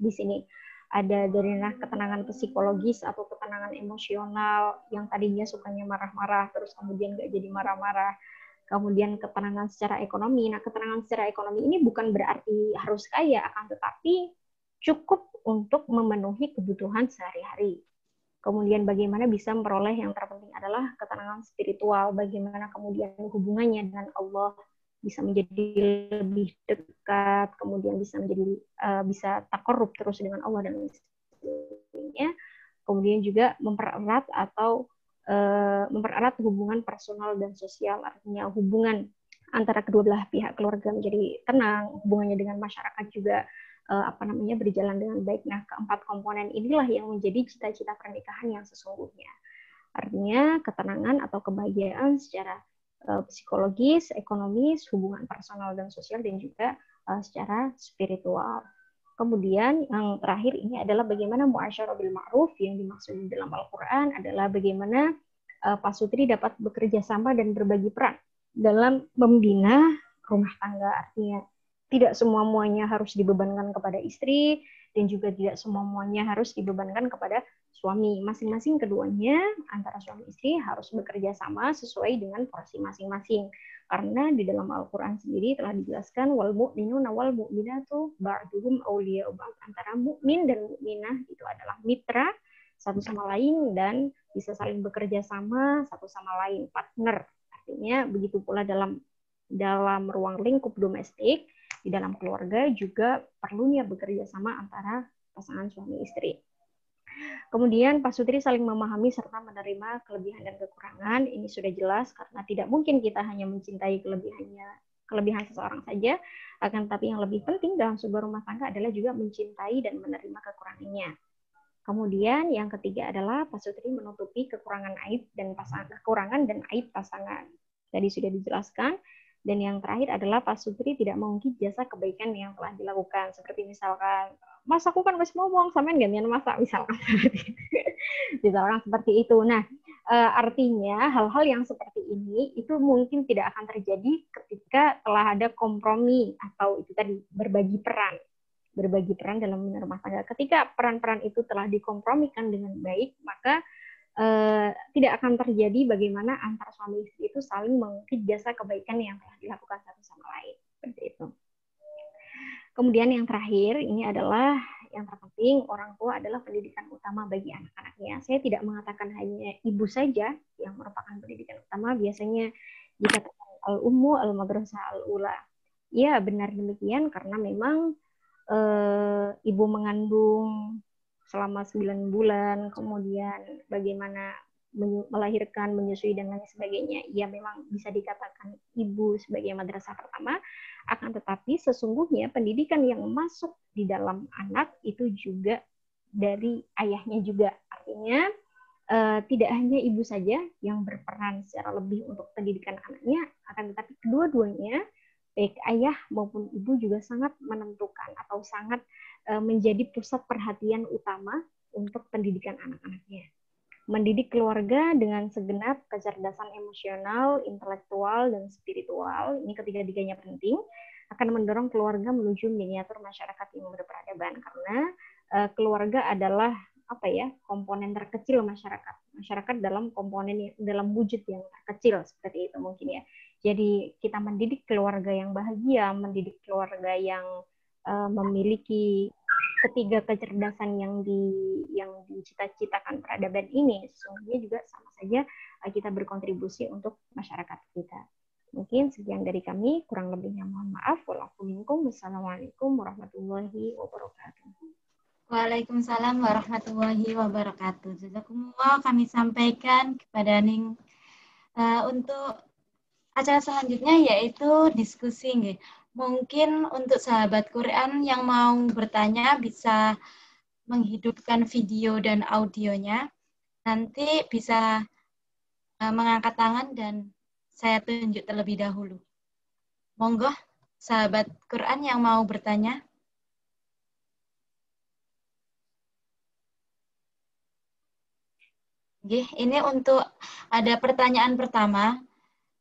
di sini. Ada dari ketenangan psikologis atau ketenangan emosional yang tadinya sukanya marah-marah terus kemudian nggak jadi marah-marah. Kemudian ketenangan secara ekonomi. Nah, ketenangan secara ekonomi ini bukan berarti harus kaya, akan tetapi cukup untuk memenuhi kebutuhan sehari-hari. Kemudian bagaimana bisa memperoleh yang terpenting adalah ketenangan spiritual, bagaimana kemudian hubungannya dengan Allah bisa menjadi lebih dekat, kemudian bisa menjadi bisa takarrub terus dengan Allah dan sebagainya. Kemudian juga mempererat atau mempererat hubungan personal dan sosial, artinya hubungan antara kedua belah pihak keluarga menjadi tenang, hubungannya dengan masyarakat juga berjalan dengan baik. Nah, keempat komponen inilah yang menjadi cita-cita pernikahan yang sesungguhnya. Artinya ketenangan atau kebahagiaan secara psikologis, ekonomis, hubungan personal dan sosial, dan juga secara spiritual. Kemudian yang terakhir ini adalah bagaimana muasyarah bil ma'ruf, yang dimaksud dalam Al-Quran adalah bagaimana pasutri dapat bekerja sama dan berbagi peran dalam membina rumah tangga. Artinya tidak semua-muanya harus dibebankan kepada istri dan juga tidak semua-muanya harus dibebankan kepada suami. Masing-masing keduanya antara suami istri harus bekerja sama sesuai dengan porsi masing-masing. Karena di dalam Al-Quran sendiri telah dijelaskan wal mu'minuna wal mu'minatu ba'duhum awliya'u ba'd. Antara mukmin dan mukminah itu adalah mitra satu sama lain dan bisa saling bekerja sama satu sama lain, partner. Artinya begitu pula dalam ruang lingkup domestik, di dalam keluarga juga perlunya bekerja sama antara pasangan suami istri. Kemudian pasutri saling memahami serta menerima kelebihan dan kekurangan. Ini sudah jelas karena tidak mungkin kita hanya mencintai kelebihan seseorang saja, akan tapi yang lebih penting dalam sebuah rumah tangga adalah juga mencintai dan menerima kekurangannya. Kemudian yang ketiga adalah pasutri menutupi kekurangan dan aib pasangan. Tadi sudah dijelaskan. Dan yang terakhir adalah pasutri tidak mengungkit jasa kebaikan yang telah dilakukan. Seperti misalkan, Mas aku kan masih ngomong, sampean gantian masak, misalkan seperti itu. Nah, artinya hal-hal yang seperti ini itu mungkin tidak akan terjadi ketika telah ada kompromi atau itu tadi berbagi peran dalam rumah tangga. Ketika peran-peran itu telah dikompromikan dengan baik, maka tidak akan terjadi bagaimana antar suami istri itu saling mengungkit jasa kebaikan yang telah dilakukan satu sama lain. Seperti itu. Kemudian yang terakhir, ini adalah yang terpenting, orang tua adalah pendidikan utama bagi anak-anaknya. pendidikannya. Saya tidak mengatakan hanya ibu saja yang merupakan pendidikan utama, biasanya dikatakan al-ummu al-madrasah al-ula. Ya, benar demikian karena memang ibu mengandung selama 9 bulan, kemudian bagaimana melahirkan, menyusui, dan lain sebagainya. Ya, memang bisa dikatakan ibu sebagai madrasah pertama, akan tetapi sesungguhnya pendidikan yang masuk di dalam anak itu juga dari ayahnya juga. Artinya tidak hanya ibu saja yang berperan secara lebih untuk pendidikan anaknya, akan tetapi kedua-duanya, baik ayah maupun ibu juga sangat menentukan atau sangat menjadi pusat perhatian utama untuk pendidikan anak-anaknya. Mendidik keluarga dengan segenap kecerdasan emosional, intelektual, dan spiritual, ini ketiga-tiganya penting, akan mendorong keluarga menuju miniatur masyarakat yang berperadaban, karena keluarga adalah komponen terkecil masyarakat dalam komponen dalam wujud yang terkecil seperti itu mungkin ya. Jadi kita mendidik keluarga yang bahagia, mendidik keluarga yang memiliki ketiga kecerdasan yang dicita-citakan peradaban ini, sesungguhnya juga sama saja kita berkontribusi untuk masyarakat kita. Mungkin sekian dari kami, kurang lebihnya mohon maaf. Wassalamualaikum warahmatullahi wabarakatuh. Waalaikumsalam warahmatullahi wabarakatuh. Jazakumullah kami sampaikan kepada Ning untuk acara selanjutnya yaitu diskusi nggih. Mungkin untuk sahabat Quran yang mau bertanya bisa menghidupkan video dan audionya. Nanti bisa mengangkat tangan dan saya tunjuk terlebih dahulu. Monggo sahabat Quran yang mau bertanya. Oke, ini untuk ada pertanyaan pertama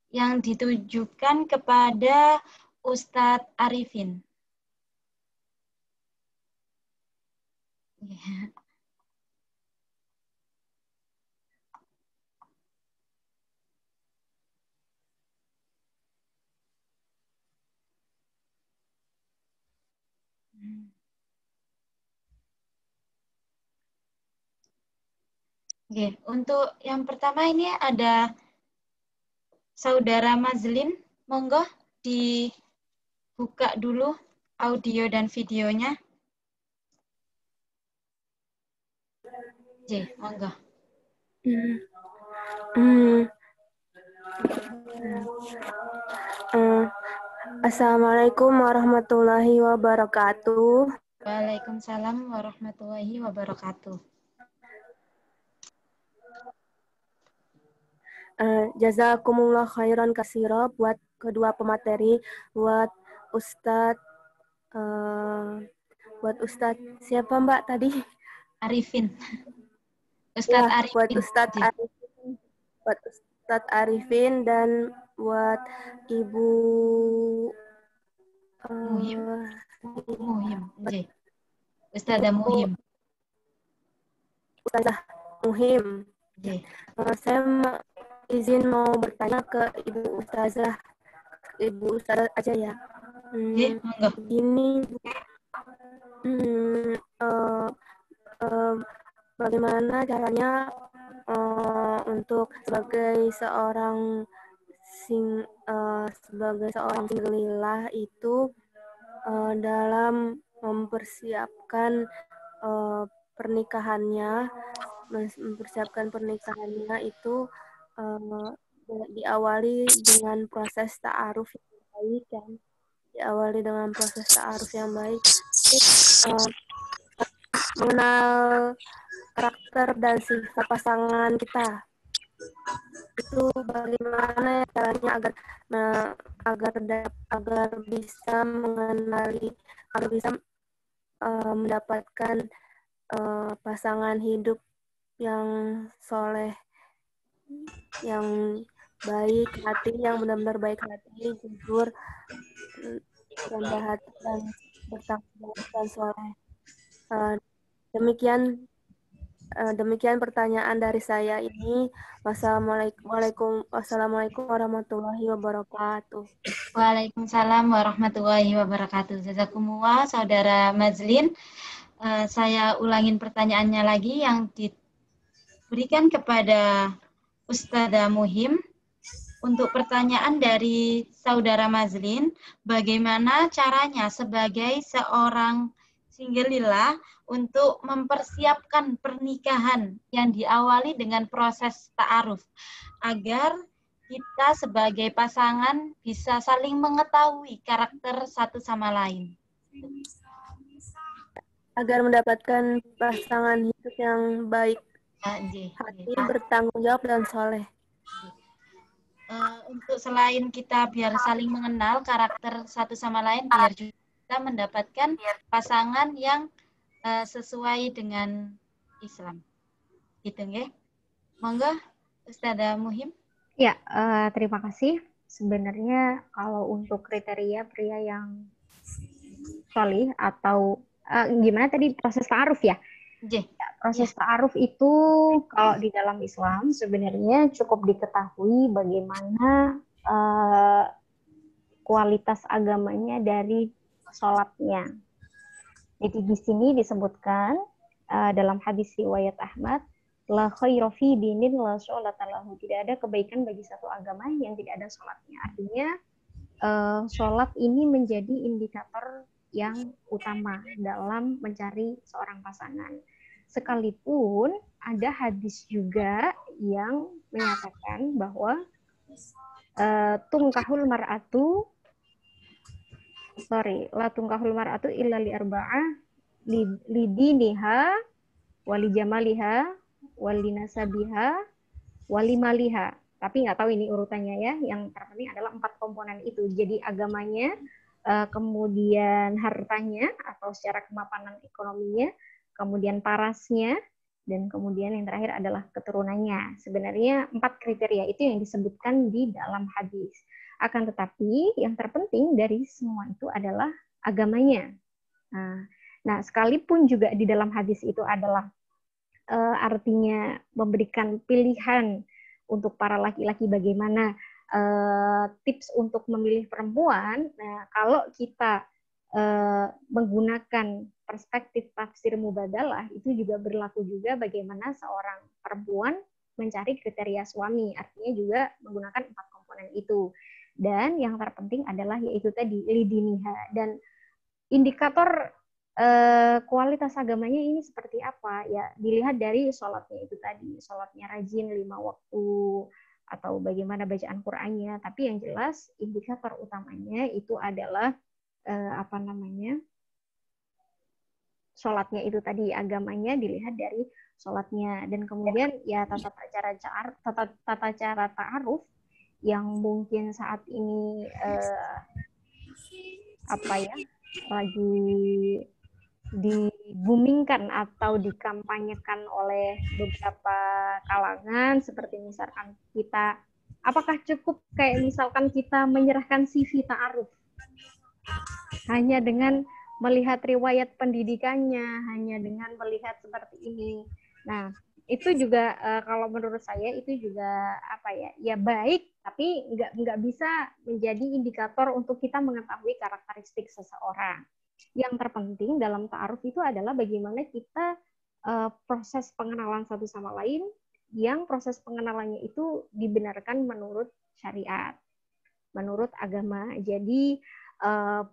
yang ditujukan kepada Ustadz Arifin. Oke, untuk yang pertama ini ada Saudara Mazlin, monggo dibuka dulu audio dan videonya. Monggo. Assalamualaikum warahmatullahi wabarakatuh. Waalaikumsalam warahmatullahi wabarakatuh. Jazakumullah khairan katsira buat kedua pemateri, buat Ustadz siapa Mbak tadi? Arifin. Ustadz Arifin. Buat Ustadz Arifin dan buat Ibu Muhim. Ustazah Muhim. Ustazah Muhim. Saya izin mau bertanya ke Ibu Ustazah aja ya. Begini, bagaimana caranya untuk sebagai seorang singgelilah itu dalam mempersiapkan pernikahannya itu diawali dengan proses ta'aruf yang baik, mengenal karakter dan sifat pasangan kita. Itu bagaimana caranya agar bisa mendapatkan pasangan hidup yang soleh, yang baik hati, yang benar-benar baik hati, jujur, rendah hati, dan bertakwa dan soleh. Demikian pertanyaan dari saya ini. Wassalamualaikum warahmatullahi wabarakatuh. Waalaikumsalam warahmatullahi wabarakatuh. Jazakumullah Saudara Mazlin. Saya ulangin pertanyaannya lagi yang berikan kepada Ustadzah Muhim untuk pertanyaan dari Saudara Mazlin, bagaimana caranya sebagai seorang singgelilah untuk mempersiapkan pernikahan yang diawali dengan proses ta'aruf agar kita sebagai pasangan bisa saling mengetahui karakter satu sama lain. Agar mendapatkan pasangan hidup yang baik, hati, bertanggung jawab, dan soleh. Untuk selain kita biar saling mengenal karakter satu sama lain, biar juga kita mendapatkan pasangan yang sesuai dengan Islam. Gitu nggih. Monggo Ustadzah Muhim. Ya, terima kasih. Sebenarnya kalau untuk kriteria pria yang solih atau gimana tadi proses ta'aruf ya? Proses ta'aruf itu kalau di dalam Islam sebenarnya cukup diketahui bagaimana kualitas agamanya dari sholatnya. Jadi di sini disebutkan dalam hadis riwayat Ahmad, la khaira fi dinin la sholata lahu. Tidak ada kebaikan bagi satu agama yang tidak ada sholatnya. Artinya sholat ini menjadi indikator yang utama dalam mencari seorang pasangan. Sekalipun ada hadis juga yang menyatakan bahwa la tungkahul mar'atu illa li arba'ah li diniha wali jamaliha wali nasabiha wali maliha. Tapi nggak tahu ini urutannya ya. Yang terpenting adalah 4 komponen itu. Jadi agamanya, kemudian hartanya atau secara kemapanan ekonominya, kemudian parasnya, dan kemudian yang terakhir adalah keturunannya. Sebenarnya 4 kriteria itu yang disebutkan di dalam hadis. Akan tetapi yang terpenting dari semua itu adalah agamanya. Nah, sekalipun juga di dalam hadis itu adalah artinya memberikan pilihan untuk para laki-laki bagaimana tips untuk memilih perempuan. Nah, kalau kita menggunakan perspektif tafsir mubadalah, itu juga berlaku juga bagaimana seorang perempuan mencari kriteria suami, artinya juga menggunakan 4 komponen itu. Dan yang terpenting adalah yaitu tadi lidiniha, dan indikator kualitas agamanya ini seperti apa ya, dilihat dari sholatnya itu tadi, sholatnya rajin 5 waktu atau bagaimana bacaan Qur'annya. Tapi yang jelas indikator utamanya itu adalah sholatnya itu tadi, agamanya dilihat dari sholatnya. Dan kemudian ya tata cara ta'aruf yang mungkin saat ini lagi dibumingkan atau dikampanyekan oleh beberapa kalangan, seperti misalkan kita, apakah cukup kayak misalkan kita menyerahkan CV ta'aruf hanya dengan melihat riwayat pendidikannya, hanya dengan melihat seperti ini. Nah, itu juga kalau menurut saya itu juga ya baik, tapi nggak bisa menjadi indikator untuk kita mengetahui karakteristik seseorang. Yang terpenting dalam ta'aruf itu adalah bagaimana kita proses pengenalan satu sama lain, yang proses pengenalannya itu dibenarkan menurut syariat, menurut agama. Jadi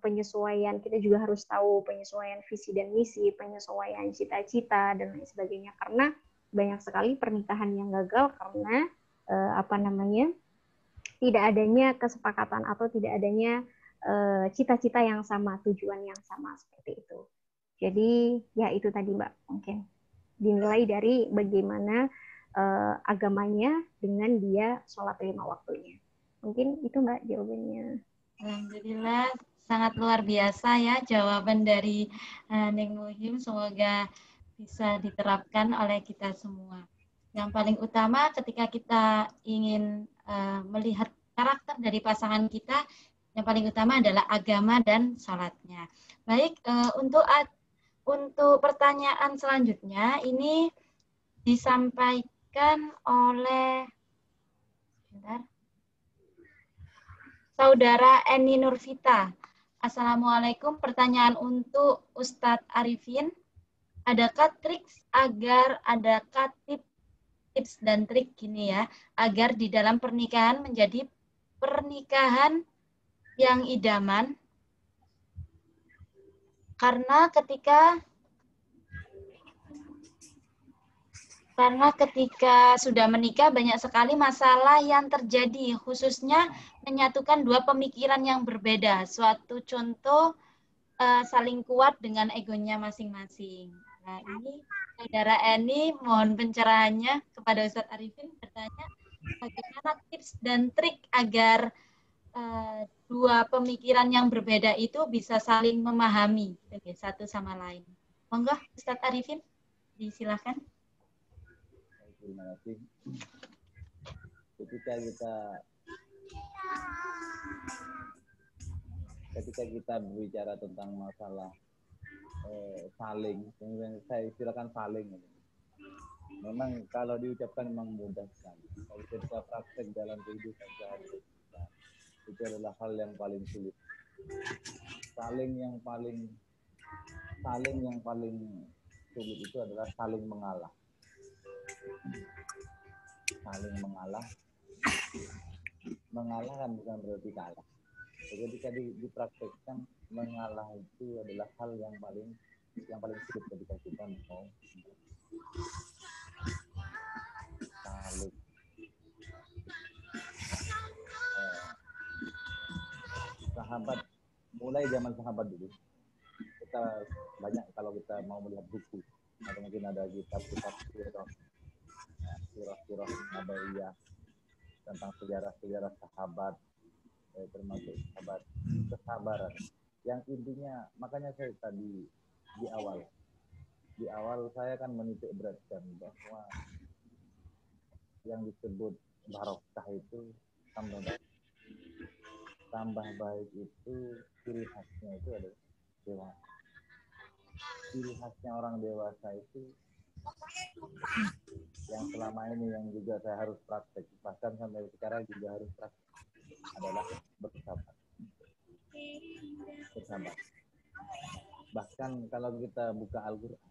penyesuaian, kita juga harus tahu penyesuaian visi dan misi, penyesuaian cita-cita dan lain sebagainya, karena banyak sekali pernikahan yang gagal karena tidak adanya kesepakatan atau tidak adanya cita-cita yang sama, tujuan yang sama, seperti itu. Jadi ya itu tadi Mbak, mungkin dinilai dari bagaimana agamanya dengan dia sholat 5 waktunya. Mungkin itu Mbak jawabannya. Alhamdulillah, sangat luar biasa ya jawaban dari Neng Muhim. Semoga bisa diterapkan oleh kita semua. Yang paling utama ketika kita ingin melihat karakter dari pasangan kita, yang paling utama adalah agama dan sholatnya. Baik, untuk pertanyaan selanjutnya ini disampaikan oleh Saudara Eni Nurvita. Assalamualaikum, pertanyaan untuk Ustadz Arifin. Adakah trik agar ada khatib tips dan trik gini ya, agar di dalam pernikahan menjadi pernikahan yang idaman. Karena ketika sudah menikah banyak sekali masalah yang terjadi, khususnya menyatukan dua pemikiran yang berbeda. Suatu contoh saling kuat dengan egonya masing-masing. Nah, ini Saudara Eni mohon pencerahannya kepada Ustadz Arifin, bertanya bagaimana tips dan trik agar dua pemikiran yang berbeda itu bisa saling memahami satu sama lain. Monggo Ustadz Arifin, disilakan. Terima kasih. Ketika kita berbicara tentang masalah saling, saya istilahkan saling. Memang kalau diucapkan memang mudah sekali. Tapi ketika praktek dalam kehidupan sehari-hari itu adalah hal yang paling sulit. Saling yang paling sulit itu adalah saling mengalah. Saling mengalah. Mengalah kan bukan berarti kalah. Ketika dipraktekkan, mengalah itu adalah hal yang paling sulit ketika kita mau saling. Sahabat, mulai zaman sahabat dulu, kita banyak kalau kita mau melihat buku, atau mungkin ada kitab-kitab sirah Nabawiyah tentang sejarah sahabat, termasuk sahabat kesabaran. Yang intinya, makanya saya tadi di awal saya kan menitik beratkan bahwa yang disebut barokah itu tambah baik itu ciri khasnya itu adalah dewasa. Ciri khasnya orang dewasa itu yang selama ini yang juga saya harus praktek, bahkan sampai sekarang juga harus praktek, adalah bersabar. Bahkan kalau kita buka Al-Quran,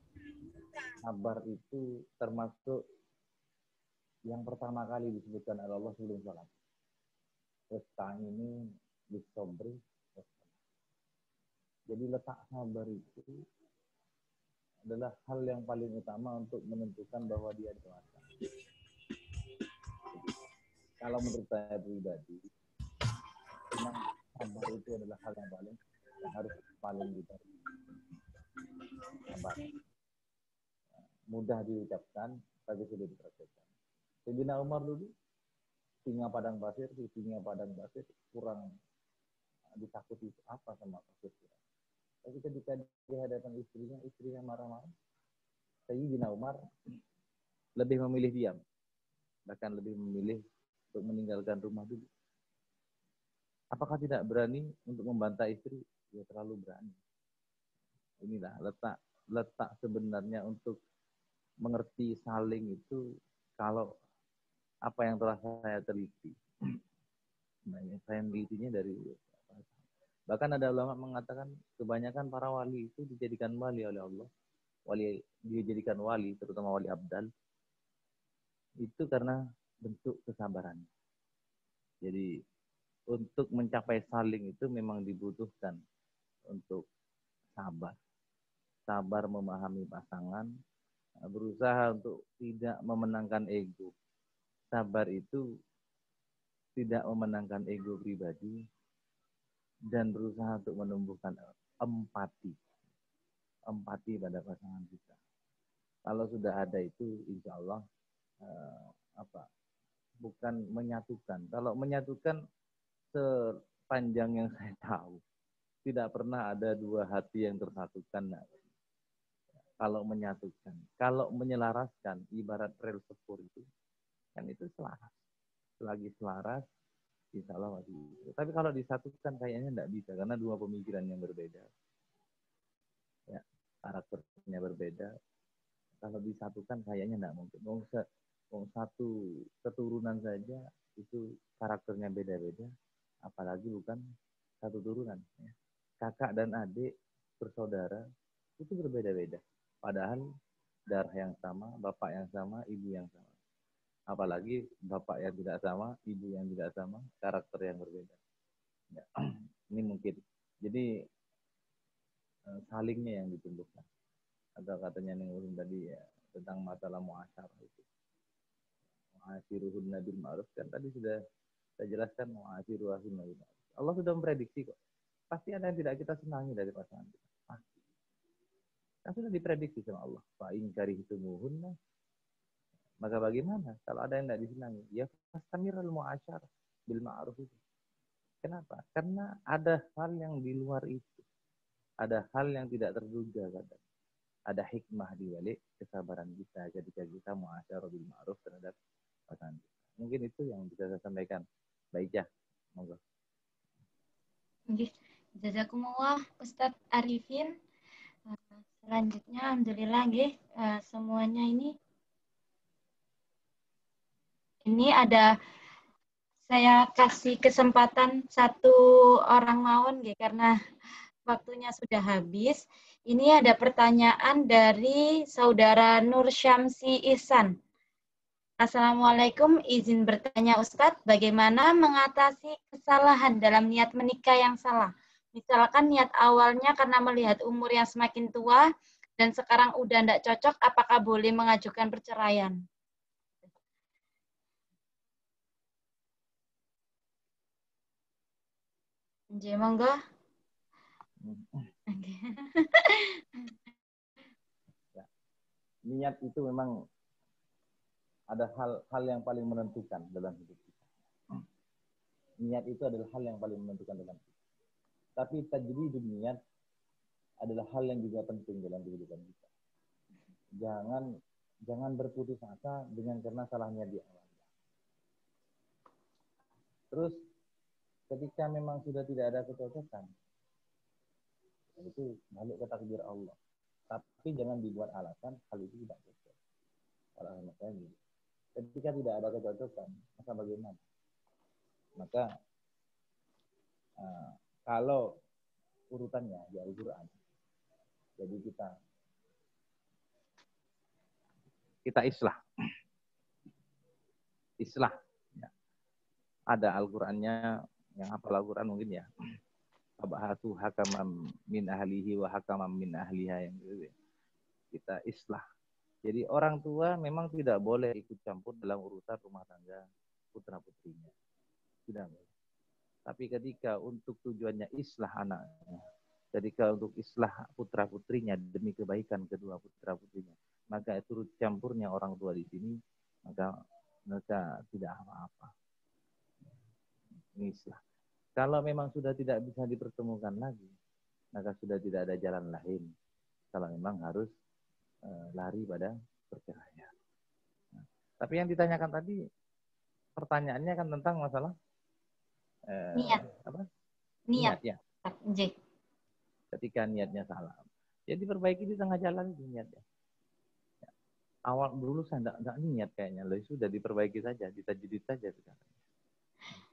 sabar itu termasuk yang pertama kali disebutkan oleh Allah sebelum salat. Wasta'inu bis-sabri. Jadi letak sabar itu adalah hal yang paling utama untuk menentukan bahwa dia dewasa. Kalau menurut saya pribadi, memang sabar itu adalah hal yang harus paling kita sabar. Mudah diucapkan, tapi sudah dipraktekkan. Sayyidina Umar dulu, singa padang pasir kurang ditakuti apa sama pasir. Tapi ketika di hadapan istrinya marah-marah, Sayyidina Umar lebih memilih diam, bahkan lebih memilih untuk meninggalkan rumah dulu. Apakah tidak berani untuk membantah istri? Ya terlalu berani. Inilah letak sebenarnya untuk mengerti saling itu, kalau apa yang telah saya teliti. Nah, saya menelitinya dari bahkan ada ulama mengatakan kebanyakan para wali itu dijadikan wali oleh Allah. Dijadikan wali, terutama wali abdal, itu karena bentuk kesabaran. Jadi untuk mencapai saling itu memang dibutuhkan untuk sabar memahami pasangan, berusaha untuk tidak memenangkan ego. Sabar itu tidak memenangkan ego pribadi, dan berusaha untuk menumbuhkan empati pada pasangan kita. Kalau sudah ada itu, insya Allah bukan menyatukan. Kalau menyatukan, sepanjang yang saya tahu, tidak pernah ada dua hati yang tersatukan. Kalau menyatukan, kalau menyelaraskan, ibarat rel sepur itu, kan itu selaras. Selagi selaras, insya Allah masih bisa. Tapi kalau disatukan kayaknya tidak bisa, karena dua pemikiran yang berbeda. Ya, karakternya berbeda. Kalau disatukan kayaknya tidak mungkin. Satu keturunan saja itu karakternya beda-beda, apalagi bukan satu turunan. Ya. Kakak dan adik bersaudara itu berbeda-beda. Padahal darah yang sama, bapak yang sama, ibu yang sama. Apalagi bapak yang tidak sama, ibu yang tidak sama, karakter yang berbeda. Ya. Ini mungkin. Jadi salingnya yang ditumbuhkan. Atau katanya Neng Ulum tadi ya, tentang masalah muasyarah itu. Muasyiruhunna bil ma'ruf, kan tadi sudah saya jelaskan muasyiruhunna bil ma'ruf. Allah sudah memprediksi kok. Pasti ada yang tidak kita senangi dari pasangan kita. Pasti. Kan sudah diprediksi sama Allah. Fa in karihtumuhunna, maka bagaimana kalau ada yang tidak disenangi? Ya fastamirul muasyarah bil ma'ruf itu. Kenapa? Karena ada hal yang di luar itu. Ada hal yang tidak terduga kadang. Ada hikmah di balik kesabaran kita ketika kita muasyarah bil ma'ruf terhadap pasangan kita. Mungkin itu yang bisa saya sampaikan. Baik ya, monggo. Jazakumullah Ustadz Arifin. Selanjutnya alhamdulillah nggih, semuanya ini ada saya kasih kesempatan satu orang mawon nggih karena waktunya sudah habis. Ini ada pertanyaan dari saudara Nur Syamsi Ihsan. Assalamualaikum, izin bertanya Ustadz, bagaimana mengatasi kesalahan dalam niat menikah yang salah? Misalkan niat awalnya karena melihat umur yang semakin tua dan sekarang udah tidak cocok, apakah boleh mengajukan perceraian? Nggih, monggo. Ya. Niat itu memang ada hal yang paling menentukan dalam hidup kita. Niat itu adalah hal yang paling menentukan dalam hidup. Tapi tajridun niat adalah hal yang juga penting dalam kehidupan kita. Jangan berputus asa dengan karena salahnya di awal. Terus ketika memang sudah tidak ada kecocokan, itu balik ke takdir Allah. Tapi jangan dibuat alasan hal itu tidak cocok. Kalau saya gitu. Ketika tidak ada kecocokan, maka bagaimana? Maka kalau urutannya di Al-Quran, jadi kita islah. Ya. Ada Al-Qurannya, yang hafal Al-Quran mungkin ya. Abahatu hakamam min ahlihi wa hakamam min ahliha, yang gitu. Kita islah. Jadi orang tua memang tidak boleh ikut campur dalam urusan rumah tangga putra-putrinya. Tidak boleh. Tapi ketika untuk tujuannya islah anaknya, ketika untuk islah putra-putrinya demi kebaikan kedua putra-putrinya, maka turut campurnya orang tua di sini, maka mereka tidak apa-apa. Ini islah. Kalau memang sudah tidak bisa dipertemukan lagi, maka sudah tidak ada jalan lain. Kalau memang harus lari pada perceraian. Nah, tapi yang ditanyakan tadi, pertanyaannya kan tentang masalah niat. Apa? Niat ya. Ketika niatnya salah, ya diperbaiki di tengah jalan itu niatnya. Ya. Awal dulu saya enggak niat kayaknya, loh sudah diperbaiki saja, ditajdid saja sekarang.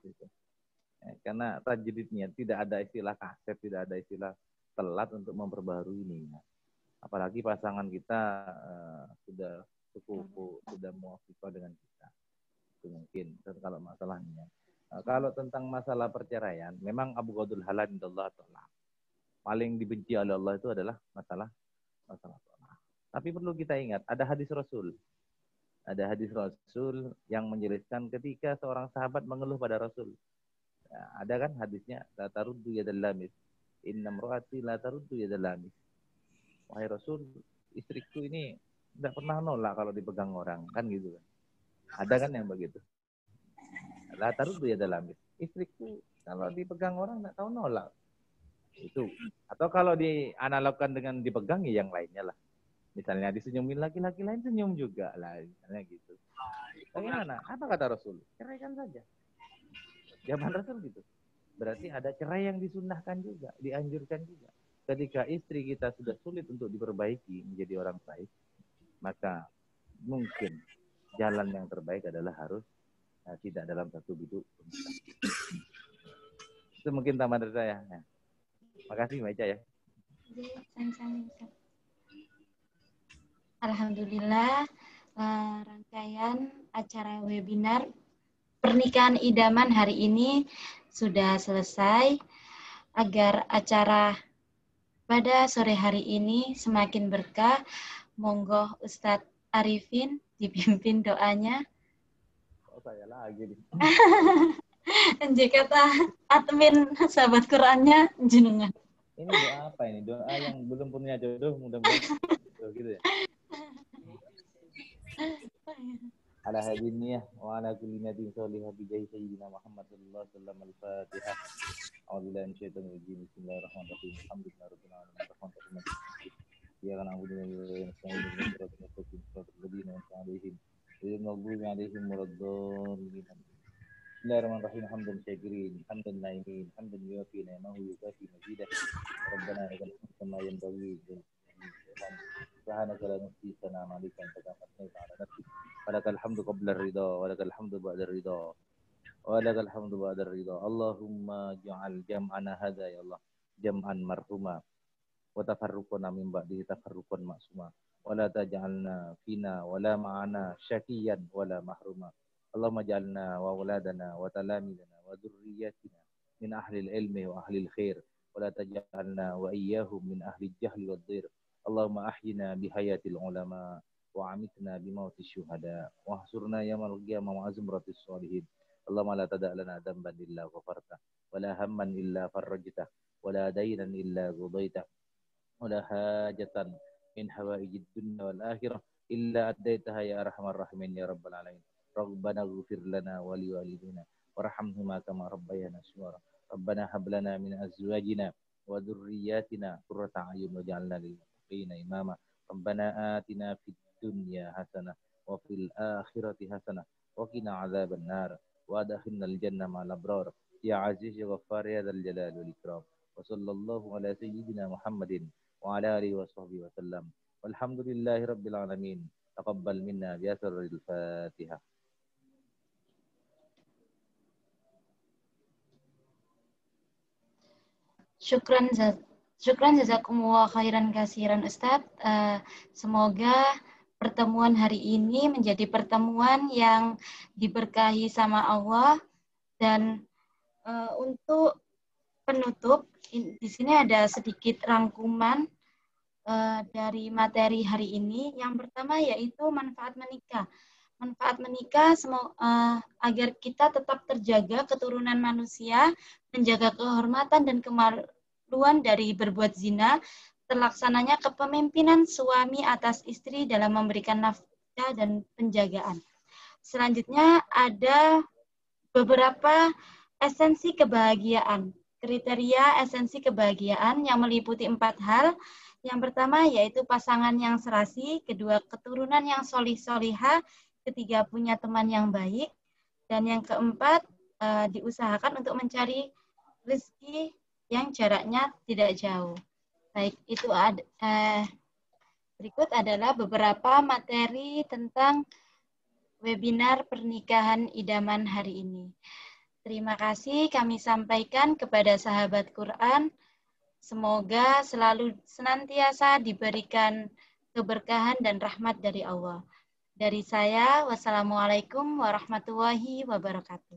Gitu. Karena tajdid niat tidak ada istilah kaset, tidak ada istilah telat untuk memperbarui niat. Apalagi pasangan kita sudah cukup, sudah muafiqah dengan kita. Itu mungkin. Kalau masalahnya. Kalau tentang masalah perceraian, memang Abu Ghadul Halal indallah ta'ala. Paling dibenci oleh Allah itu adalah masalah talak. Tapi perlu kita ingat, ada hadis Rasul. Ada hadis Rasul yang menjelaskan ketika seorang sahabat mengeluh pada Rasul. Ya, ada kan hadisnya, la taruddu yadal lamis. Inna mra'ati la taruddu yadal lamis. Wahai Rasul, istriku ini tidak pernah nolak kalau dipegang orang, kan gitu kan. Ada kan yang begitu. La taruddu yadal lamis. Istriku kalau dipegang orang tidak tahu nolak. Itu. Atau kalau dianalogkan dengan dipegang, ya yang lainnya lah. Misalnya disenyumin laki-laki lain, senyum juga lah. Misalnya gitu. Bagaimana? Apa kata Rasul? Ceraikan saja. Zaman Rasul gitu. Berarti ada cerai yang disunnahkan juga, dianjurkan juga. Ketika istri kita sudah sulit untuk diperbaiki menjadi orang baik, maka mungkin jalan yang terbaik adalah harus tidak dalam satu biduk. Itu mungkin tambahan dari saya. Ya. Makasih Mbak Ica ya. Alhamdulillah, rangkaian acara webinar pernikahan idaman hari ini sudah selesai. Agar acara pada sore hari ini semakin berkah, monggo Ustadz Arifin dipimpin doanya. Oh, saya lagi nih. Jika admin sahabat Qurannya jenengan. Ini doa apa ini? Doa yang belum punya jodoh mudah-mudahan gitu ya. Ala hadiniyah wa ala kulli nabiyin sholihah bi jahi sayyidina Muhammad sallallahu alaihi wasallam. Al-Fatihah. A'udzubillahi minasyaitonir rajim. Bismillahirrahmanirrahim. Alhamdulillahirabbil alamin. Arrahmanirrahim. Iyyaka na'budu wa iyyaka nasta'in. Ihdinas siratal mustaqim. Siratal ladzina an'amta 'alaihim ghairil maghdubi 'alaihim waladdallin. Bismillahirrahmanirrahim. Hamdan syakirin, hamdan naimin, hamdan yuwafi ni'amahu yukafi mazidah. Rabbana lakal hamdu kama yanbaghi subhanaka la nuhsi sana'an 'alaika anta kama asnaita 'ala nafsik. Walakal hamdu qabla ar-ridha, walakal hamdu ba'da ar-ridha. Walakal hamdu ba'da ar-ridha. Allahumma ja'al jam'ana hadza ya Allah jam'an marhuma wa tafarruqana min ba'di tafarruqan ma'suma. Wa la taj'alna fina wa la ma'ana syaqiyan wa la mahruma. Allahumma ja'alna wa auladana wa talamidana wa dhurriyyatina min ahli al-ilmi wa ahli al-khair wa la taj'alna wa iyyahum min ahli al-jahli wad-dhir. Allahumma ahyina bi hayatil ulama wa amitna bi mautis syuhada wa ahsurna yaumal qiyamah wa azmratis sholihin. Allahumma la tada' lana dhanban illa ghafarta wa la hamman illa farajta wa la daynan illa qadaita wa la hajatan min hawaijid dunya wal akhirah illa addaitaha ya arhamar rahimin ya rabbal alamin. Rabbana ighfir lana wa liwalidina warhamhuma kama rabbayana shighara. Rabbana hab lana min azwajina wa dhurriyyatina qurrata a'yun waj'alna lil muttaqina imama. Rabbana atina fid dunya hasanah wa fil akhirati hasanah wa qina adzaban nar wa adkhilnal jannata ma'al abrar ya aziz ya ghaffar ya dzal jalali wal ikram. Wa sallallahu ala sayyidina Muhammadin wa ala alihi wa sahbihi wa sallam. Walhamdulillahi rabbil alamin. Taqabbal minna bi asraril Fatihah. Syukran jazakumullah khairan kasiran Ustadz. Semoga pertemuan hari ini menjadi pertemuan yang diberkahi sama Allah. Dan untuk penutup, di sini ada sedikit rangkuman dari materi hari ini. Yang pertama yaitu manfaat menikah. Manfaat menikah agar kita tetap terjaga keturunan manusia, menjaga kehormatan dan kemaluan dari berbuat zina, terlaksananya kepemimpinan suami atas istri dalam memberikan nafkah dan penjagaan. Selanjutnya ada beberapa esensi kebahagiaan, kriteria esensi kebahagiaan yang meliputi 4 hal. Yang pertama yaitu pasangan yang serasi, kedua keturunan yang solih-solihah, ketiga punya teman yang baik, dan yang keempat diusahakan untuk mencari rezeki yang jaraknya tidak jauh. Baik, itu berikut adalah beberapa materi tentang webinar pernikahan idaman hari ini. Terima kasih kami sampaikan kepada sahabat Quran. Semoga selalu senantiasa diberikan keberkahan dan rahmat dari Allah. Dari saya, wassalamualaikum warahmatullahi wabarakatuh.